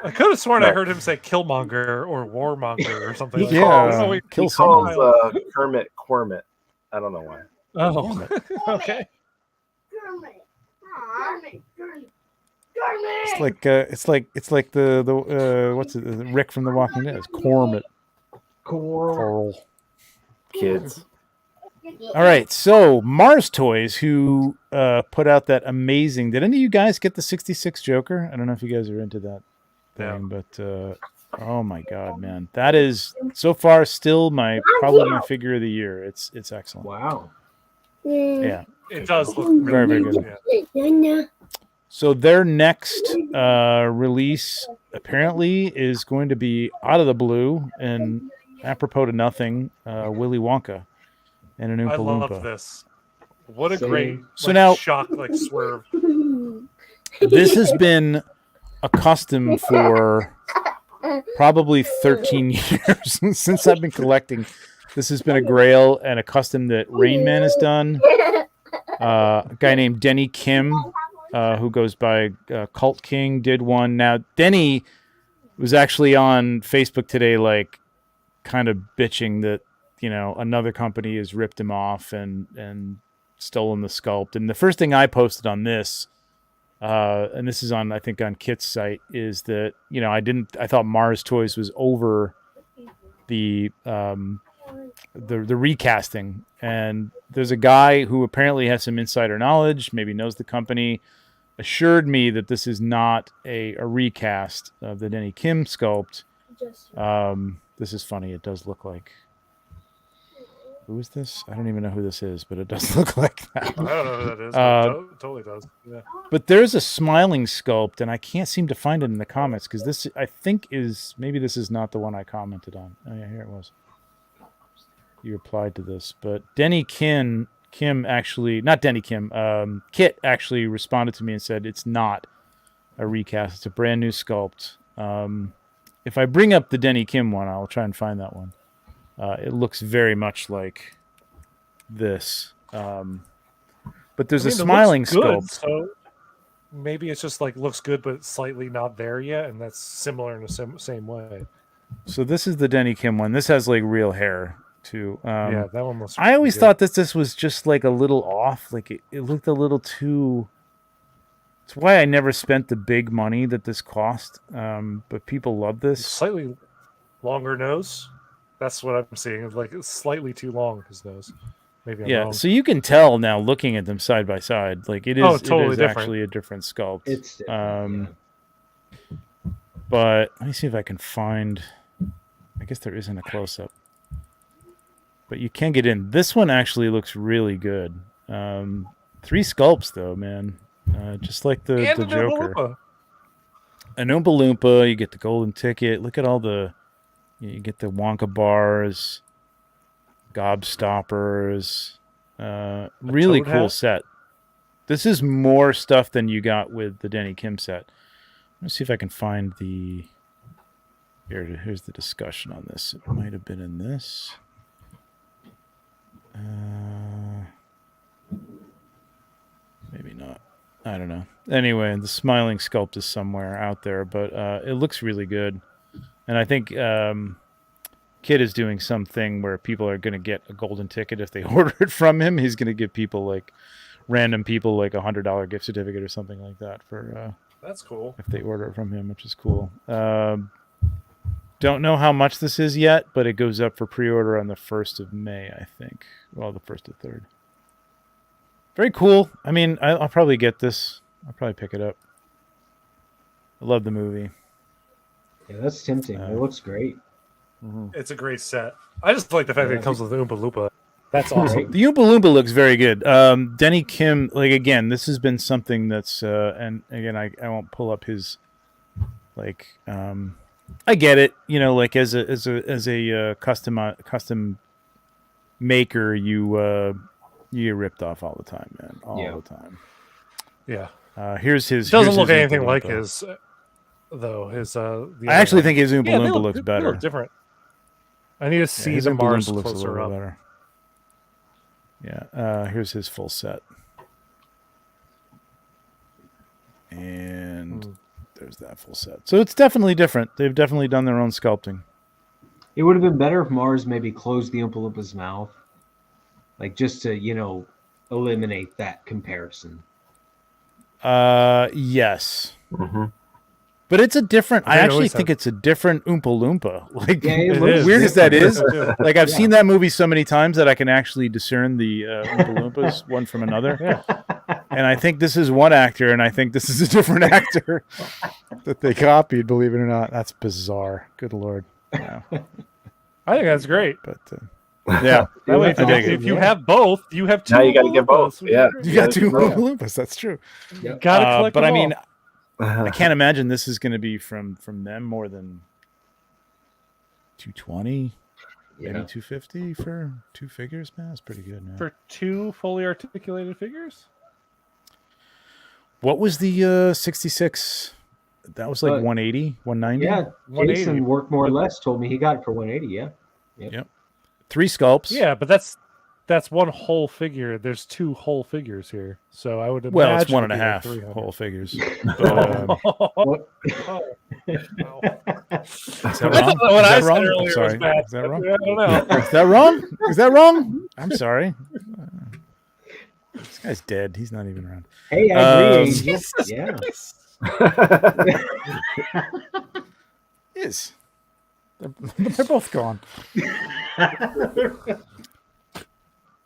I could have sworn I heard him say Killmonger or Warmonger or something. Kill someone. Kermit Quermit. I don't know why. Oh, okay. It's like the what's it? Rick from The Walking Dead. It's Cormit. Coral. Kids. All right, so Mars Toys, who put out that amazing. Did any of you guys get the 66 Joker? I don't know if you guys are into that thing, but oh my god, man, that is so far still probably my figure of the year. It's excellent. Wow. Yeah. It does look really very, very good. Yeah. So their next release apparently is going to be out of the blue and apropos to nothing, Willy Wonka and an Oompa I love Loompa. This. What a great shock, swerve. This has been a custom for probably 13 years since I've been collecting. This has been a grail and a custom that Rain Man has done. A guy named Denny Kim, who goes by Cult King, did one. Now, Denny was actually on Facebook today, kind of bitching that, another company has ripped him off and stolen the sculpt. And the first thing I posted on this, and this is on Kit's site, is that, I thought Mars Toys was over the recasting, and there's a guy who apparently has some insider knowledge, maybe knows the company, assured me that this is not a recast of the Denny Kim sculpt. This is funny. It does look like, who is this? I don't even know who this is, but it does look like that. I don't know who that is. But it totally does. Yeah. But there's a smiling sculpt, and I can't seem to find it in the comments because this, I think, maybe this is not the one I commented on. Oh yeah, here it was. You replied to this, but Kim actually, not Denny Kim, Kit actually responded to me and said it's not a recast. It's a brand new sculpt. If I bring up the Denny Kim one, I'll try and find that one. It looks very much like this. But there's a smiling sculpt. So maybe it's just looks good, but slightly not there yet. And that's similar in the same way. So this is the Denny Kim one. This has real hair too. Yeah, that one was. I always thought that this was just a little off. It looked a little too. It's why I never spent the big money that this cost. But people love this. Slightly longer nose. That's what I'm seeing. It's slightly too long, his nose. Maybe I'm wrong. So you can tell now looking at them side by side. It is, totally it is different. Actually a different sculpt. It's different, But let me see if I can find. I guess there isn't a close up. But you can get in. This one actually looks really good. 3 sculpts though, man. Just like the Joker. An Oompa Loompa. You get the golden ticket. Look at all the. You get the Wonka bars, gobstoppers. Really cool set. This is more stuff than you got with the Denny Kim set. Let's see if I can find the. Here's the discussion on this. It might have been in this. Maybe not. I don't know. Anyway, the smiling sculpt is somewhere out there, but it looks really good. And I think Kid is doing something where people are going to get a golden ticket if they order it from him. He's going to give people random people a $100 gift certificate or something like that for. That's cool. If they order it from him, which is cool. Don't know how much this is yet, but it goes up for pre-order on the 1st of May, I think. Well, the 1st or 3rd. Very cool. I mean, I'll probably get this. I'll probably pick it up. I love the movie. Yeah, that's tempting. It looks great. Mm-hmm. It's a great set. I just like the fact that it comes with the Oompa Loompa. That's awesome. The Oompa Loompa looks very good. Denny Kim, again, this has been something that's, and again, I won't pull up his, I get it, as a custom maker, you get ripped off all the time, man, all the time. Yeah. Here's his. Doesn't look anything like his, though. His. I actually think his Oompa Loompa looks better. They look different. I need to see the Mars closer up. Better. Yeah. Here's his full set. And there's that full set. So it's definitely different. They've definitely done their own sculpting. It would have been better if Mars maybe closed the Oompa Loompa's mouth. Just to, eliminate that comparison. Yes. Mm-hmm. But it's a different. I actually think it's a different Oompa Loompa. Weird as that is, I've seen that movie so many times that I can actually discern the Oompa Loompas one from another. Yeah. And I think this is one actor, and I think this is a different actor that they copied. Believe it or not, that's bizarre. Good Lord. Yeah. I think that's great. But Yeah. That way, if you have both, you have two. Now you got to get both. Yeah, you got two Oompa Loompas. That's true. Yep. Got to collect but them I mean, all. I can't imagine this is going to be from them more than 220, maybe 250 for two figures. Man, that's pretty good, man. For two fully articulated figures. What was the 66? That was like 180, 190. Yeah, Jason worked more or less. Told me he got it for 180. Yeah. Yep. 3 sculpts. Yeah, but that's one whole figure. There's two whole figures here, so I would imagine. Well, it's 1.5 whole figures. But, is that wrong? What I said wrong? earlier Sorry. was bad. Is that wrong? I don't know. Is that wrong? Is that wrong? I'm sorry. This guy's dead. He's not even around. Hey, I agree. Angel. Yeah. Is. They're both gone.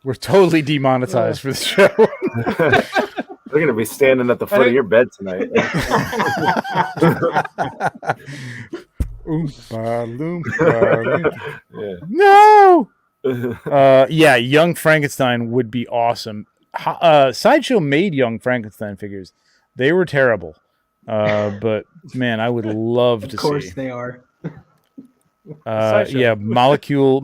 We're totally demonetized for the show. They're going to be standing at the foot of your bed tonight. Oompa Loompa. No! Yeah, Young Frankenstein would be awesome. Sideshow made Young Frankenstein figures. They were terrible. But, man, I would love to see. Of course they are. Yeah, Molecule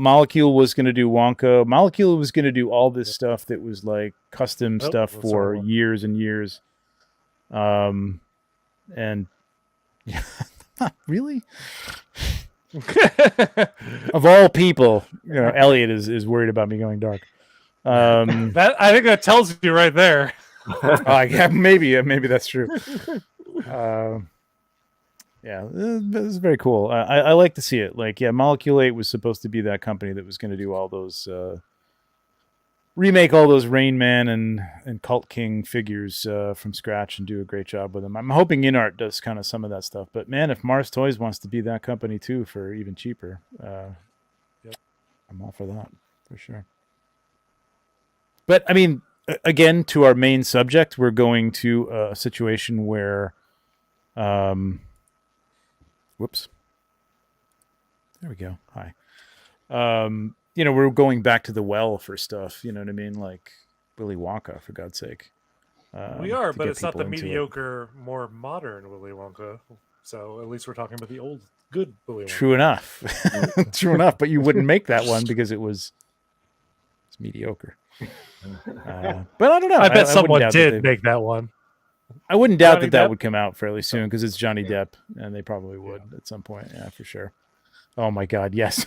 was going to do Wonka. Molecule was going to do all this stuff that was like custom stuff for years and years. And yeah, really, of all people, Elliot is worried about me going dark. That I think that tells you right there. Yeah, maybe that's true. Yeah, this is very cool. I like to see it. Like, yeah, Molecule 8 was supposed to be that company that was going to do all those, remake all those Rain Man and Cult King figures from scratch and do a great job with them. I'm hoping InArt does kind of some of that stuff. But, man, if Mars Toys wants to be that company, too, for even cheaper, I'm all for that, for sure. But, I mean, again, to our main subject, we're going to a situation where... whoops. There we go. Hi. We're going back to the well for stuff. You know what I mean? Like Willy Wonka, for God's sake. We are, but it's not the mediocre, more modern Willy Wonka. So at least we're talking about the old, good Willy Wonka. True enough. True enough. But you wouldn't make that one because it's mediocre. But I don't know. I bet someone did make that one. I wouldn't doubt that would come out fairly soon because it's Johnny Depp, and they probably would at some point. Yeah, for sure. Oh my God, yes.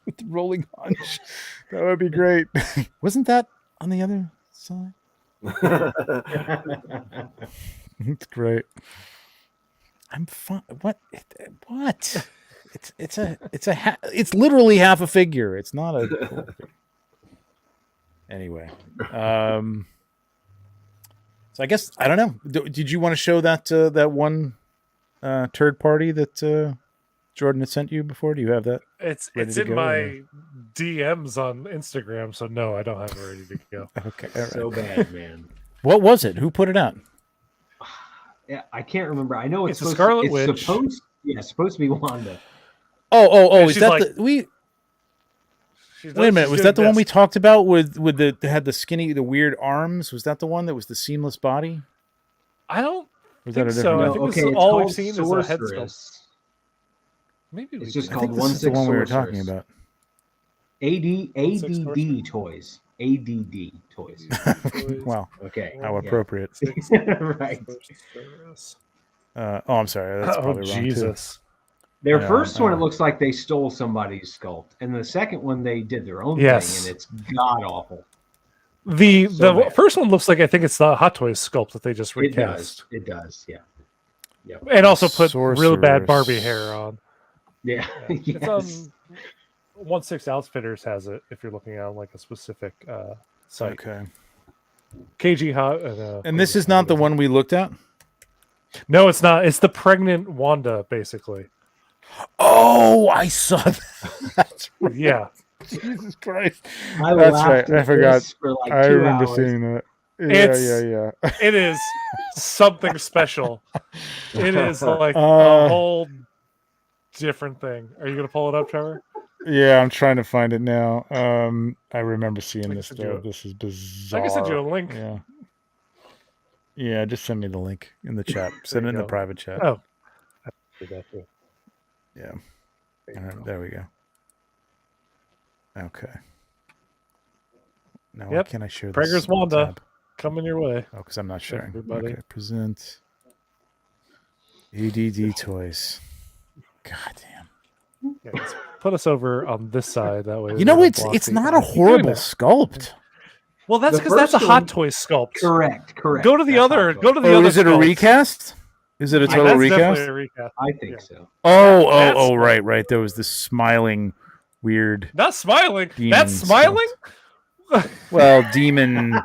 With the rolling hunch. That would be great. Wasn't that on the other side? It's great. I'm fine. What? It's literally half a figure. It's not a full figure. Anyway. So I guess I don't know. Did you want to show that one turd party that Jordan had sent you before? Do you have that? It's in my DMs on Instagram, so no, I don't have it ready to go. Okay, all right. So bad, man. What was it? Who put it out? Yeah, I can't remember. I know it's a Scarlet Witch. It's supposed to be Wanda. Oh! Is that the Wait a minute, was that the one we talked about with the had the skinny, the weird arms? Was that the one that was the seamless body? I don't was think that a so. different I think okay, this is all we've seen is a head Sorceress. sculpt. Maybe It's just I called think this is the 1/6 one we were Sorceress. talking about. ADD toys. ADD toys. Wow. Okay. How appropriate. Right. I'm sorry. That's probably wrong Jesus. too. Their first one, it looks like they stole somebody's sculpt, and the second one they did their own thing, and it's god awful. The first one looks like I think it's the Hot Toys sculpt that they just recast. It does. Yeah. Yep. And also put real bad Sorceress. Barbie hair on. Yeah. It's 1/6 Outfitters has it if you're looking on like a specific site. Okay. KG Hot. And this is not the one we looked at? No, it's not. It's the pregnant Wanda, basically. Oh, I saw that. That's right. Yeah. Jesus Christ. That's right. I forgot. For like I 2 remember hours. seeing that. Yeah. It is something special. It is like a whole different thing. Are you going to pull it up, Trevor? Yeah, I'm trying to find it now. I remember seeing this though. This is bizarre. I can send you a link. Yeah. Yeah, just send me the link in the chat. Send it in the private chat. Oh. I did that too. Yeah. All right, there we go. Okay. Now, why can't I share this? Prager's Wanda, tab? Coming your way. Oh, because I'm not sharing. Everybody. Okay, present ADD toys. God damn. Yeah, put us over on this side. That way. You know, it's not a horrible sculpt. Well, that's because that's a Hot Toys sculpt. Correct. Go to the other. Go to the other. Is it a recast? Is it a total recast? A recast? I think so. Oh, right. There was this smiling, weird. Not smiling. That's smiling. Well, demon,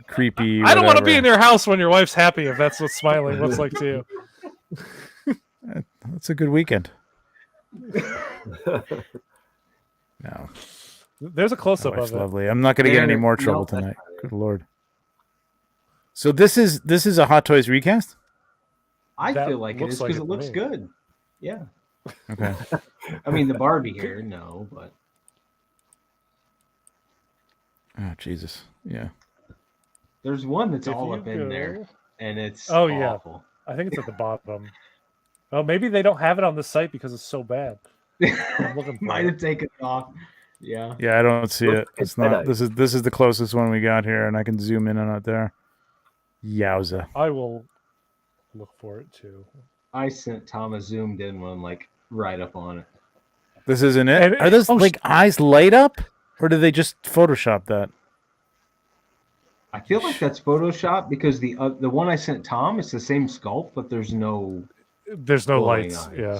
creepy. I don't want to be in your house when your wife's happy. If that's what smiling looks like to you. That's a good weekend. No. There's a close up of it. Lovely. I'm not going to get any more trouble tonight. Good Lord. So this is a Hot Toys recast? I feel like it is because it looks good. Yeah. Okay. I mean, the Barbie here, no, but. Oh, Jesus. Yeah. There's one that's all up in there, and it's awful. I think it's at the bottom. Oh, maybe they don't have it on the site because it's so bad. Might have taken it off. Yeah. Yeah, I don't see it. It's not. This is the closest one we got here, and I can zoom in on it there. Yowza. I will look for it too. I sent Tom a zoomed in one, like right up on it. This isn't it. Are those eyes light up, or did they just Photoshop that? I feel like that's Photoshop because the one I sent Tom is the same sculpt, but there's no lights. Yeah.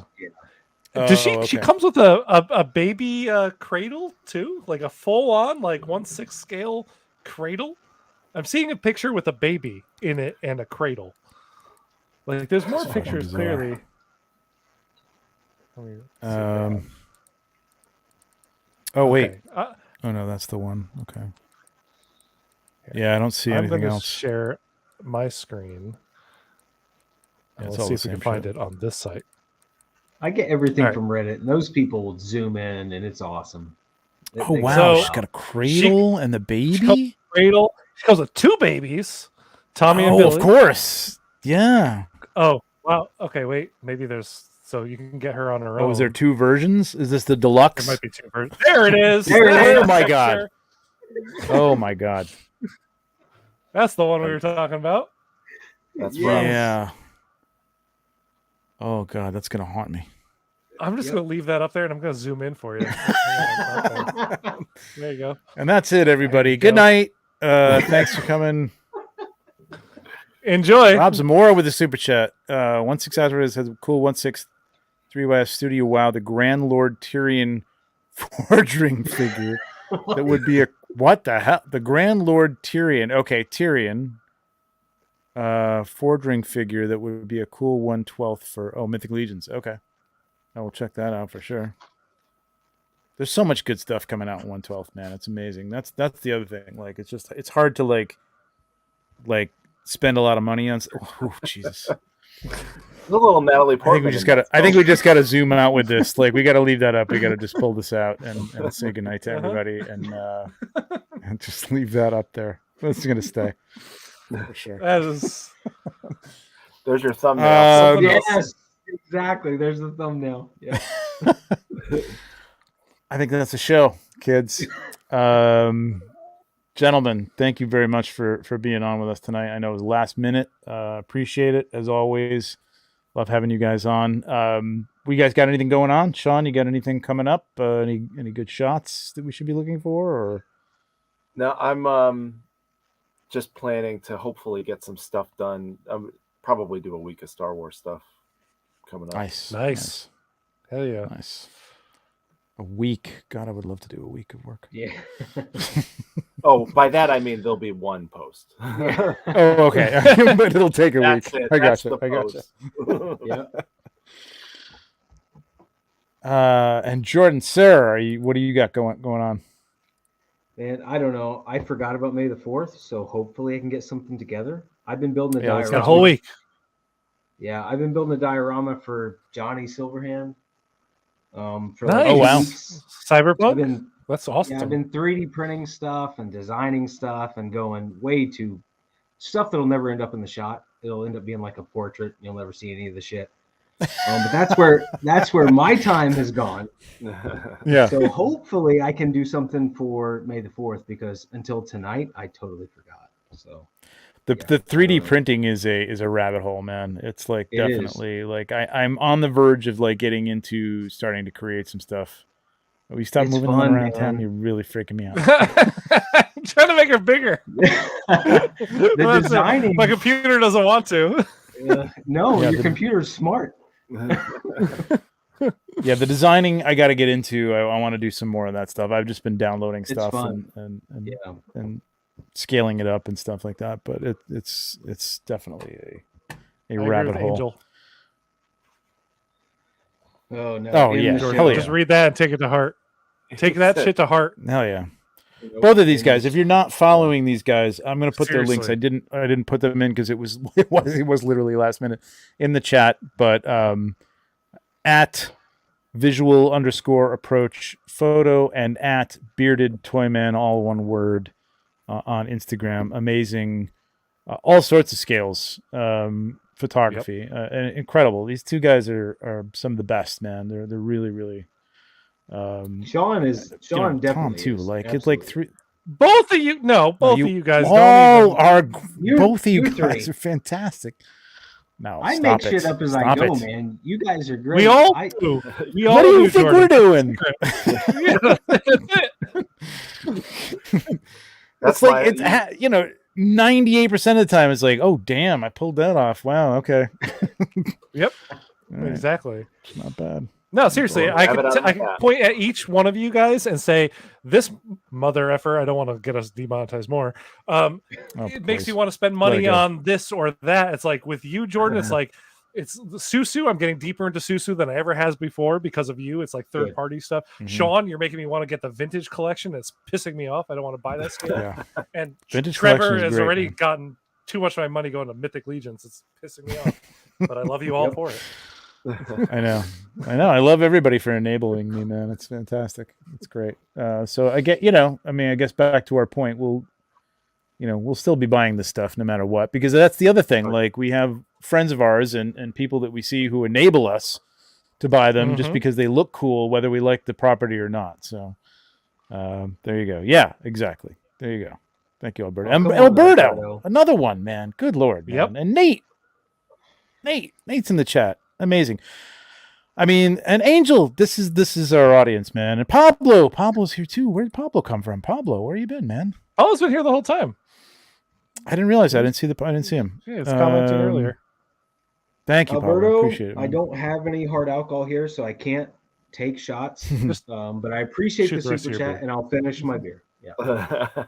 Does she? Okay. She comes with a baby cradle too, like a full on 1/6 scale cradle. I'm seeing a picture with a baby in it and a cradle. Like there's more pictures clearly. Oh wait. Oh no, that's the one. Okay. Yeah, I don't see anything else. Share my screen. Let's see if we can find it on this site. I get everything from Reddit, and those people will zoom in, and it's awesome. Oh wow, she's got a cradle and the baby. Cradle. She comes with two babies, Tommy and Billy. Of course. Yeah. Oh wow. Okay, wait. Maybe there's so you can get her on her own. Oh, is there two versions? Is this the deluxe? There might be two versions. There it is. Oh my god. Oh my god. That's the one we were talking about. That's right. Yeah. Oh god, that's gonna haunt me. I'm just gonna leave that up there, and I'm gonna zoom in for you. There you go. And that's it, everybody. Good night. Thanks for coming. Enjoy. Rob Zamora with the super chat. 16 has a cool 16 3YS Studio. Wow, the Grand Lord Tyrion forging figure. That would be a what the hell? The Grand Lord Tyrion. Okay, Tyrion. Forging figure that would be a cool 1/12 for Mythic Legions. Okay. I will check that out for sure. There's so much good stuff coming out in 1/12, man. It's amazing. That's the other thing. Like it's hard to like spend a lot of money on. Oh, Jesus. The little Natalie Portman. I think we just gotta zoom out with this. Like we gotta leave that up. We gotta just pull this out and say goodnight to everybody and just leave that up there. That's gonna stay. For sure. That is. There's your thumbnail. Yes, exactly. There's the thumbnail. Yeah. I think that's a show, kids. Gentlemen, thank you very much for being on with us tonight. I know it was last minute. Appreciate it as always. Love having you guys on. We guys got anything going on? Sean, you got anything coming up? Any good shots that we should be looking for? Or no, I'm just planning to hopefully get some stuff done. Probably do a week of Star Wars stuff coming up. Nice. Hell yeah. Nice. A week. God, I would love to do a week of work. Yeah. Oh, by that I mean there'll be one post. Oh, okay. But it'll take a week. I gotcha. Yeah. And Jordan, Sarah, what do you got going on? Man, I don't know. I forgot about May the 4th, so hopefully I can get something together. I've been building a diorama. It's got a whole week. Yeah, I've been building a diorama for Johnny Silverhand. For like Nice. wow. Cyberpunk? That's awesome. Yeah, I've been 3D printing stuff and designing stuff and going way to stuff that'll never end up in the shot. It'll end up being like a portrait. You'll never see any of the shit. But that's where my time has gone. Yeah. So hopefully I can do something for May the 4th, because until tonight I totally forgot. So the 3D printing is a rabbit hole, man. It's like definitely like I'm on the verge of like getting into starting to create some stuff. We stop moving around town. You're really freaking me out. I'm trying to make her bigger. The designing. My computer doesn't want to. Your computer's smart. Yeah, the designing I got to get into. I want to do some more of that stuff. I've just been downloading stuff and scaling it up and stuff like that. But it's definitely a rabbit hole. Angel. Oh no! Oh yeah! Hell yeah! Just read that and take it to heart. Take that shit to heart. Hell yeah! Both of these guys. If you're not following these guys, I'm going to put their links. I didn't put them in because it was literally last minute in the chat. But at visual_approach photo and at bearded toyman, all one word, on Instagram. Amazing, all sorts of scales. Photography, and incredible. These two guys are some of the best, man. They're really, really. Sean definitely Tom too. is. Like Absolutely. it's like three. Both of you, both of you guys. Both of you three. guys are fantastic. No, I stop make shit up as I go, man. You guys are great. We all do. What do you think we're doing? That's like it's 98% of the time it's like, oh damn, I pulled that off. Wow, okay. Yep. Right. Exactly. It's not bad. No, seriously, I can point at each one of you guys and say, this mother effer, I don't want to get us demonetized more. It makes you want to spend money on this or that. It's like with you, Jordan, it's like, it's Susu. I'm getting deeper into Susu than I ever has before because of you. It's like third-party stuff. Mm-hmm. Sean, you're making me want to get the vintage collection. It's pissing me off. I don't want to buy that scale. Yeah. And vintage Trevor has great, already man. gotten too much of my money going to Mythic Legions. It's pissing me off. But I love you all for it. I know. I love everybody for enabling me, man. It's fantastic. It's great. So I get, I guess back to our point, we'll still be buying this stuff no matter what, because that's the other thing. Like we have friends of ours and people that we see who enable us to buy them just because they look cool, whether we like the property or not. So there you go. Yeah, exactly. There you go. Thank you, Alberto. Alberto, another one, man. Good Lord, man. Yep. And Nate's in the chat. Amazing. I mean, and Angel, this is our audience, man. And Pablo's here too. Where did Pablo come from? Pablo, where you been, man? Pablo's been here the whole time. I didn't realize. I didn't see him. Yeah, it's commenting earlier. Thank you, Alberto. Pablo. Appreciate it, man. I don't have any hard alcohol here, so I can't take shots. But I appreciate the super chat, and I'll finish my beer. Yeah.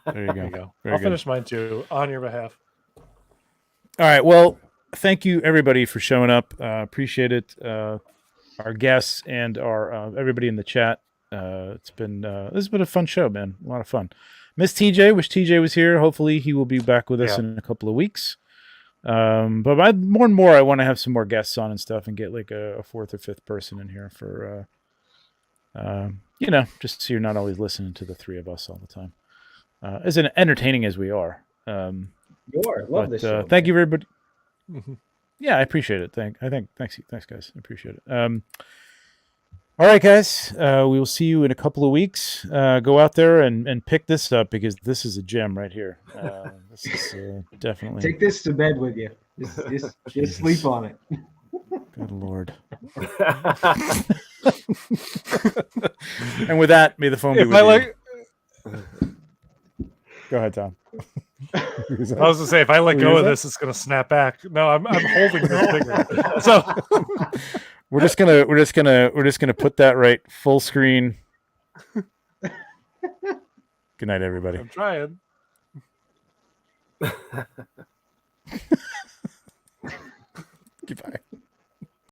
There you go. I'll finish mine too on your behalf. All right. Well, thank you everybody for showing up. Appreciate it. Our guests and our everybody in the chat. This has been a fun show, man. A lot of fun. Miss TJ, wish TJ was here. Hopefully he will be back with us in a couple of weeks. But more and more, I want to have some more guests on and stuff, and get like a fourth or fifth person in here for, just so you're not always listening to the three of us all the time. As entertaining as we are. You are. Love this show. Thank you, everybody. Yeah, I appreciate it. Thanks, guys. I appreciate it. All right, guys. We will see you in a couple of weeks. Go out there and pick this up, because this is a gem right here. This is definitely. Take this to bed with you. Just sleep on it. Good Lord. And with that, may the phone be with you. Go ahead, Tom. I was gonna say, if I let go of this, it's gonna snap back. No, I'm holding this bigger. So we're just gonna put that right full screen. Good night, everybody. I'm trying. Goodbye.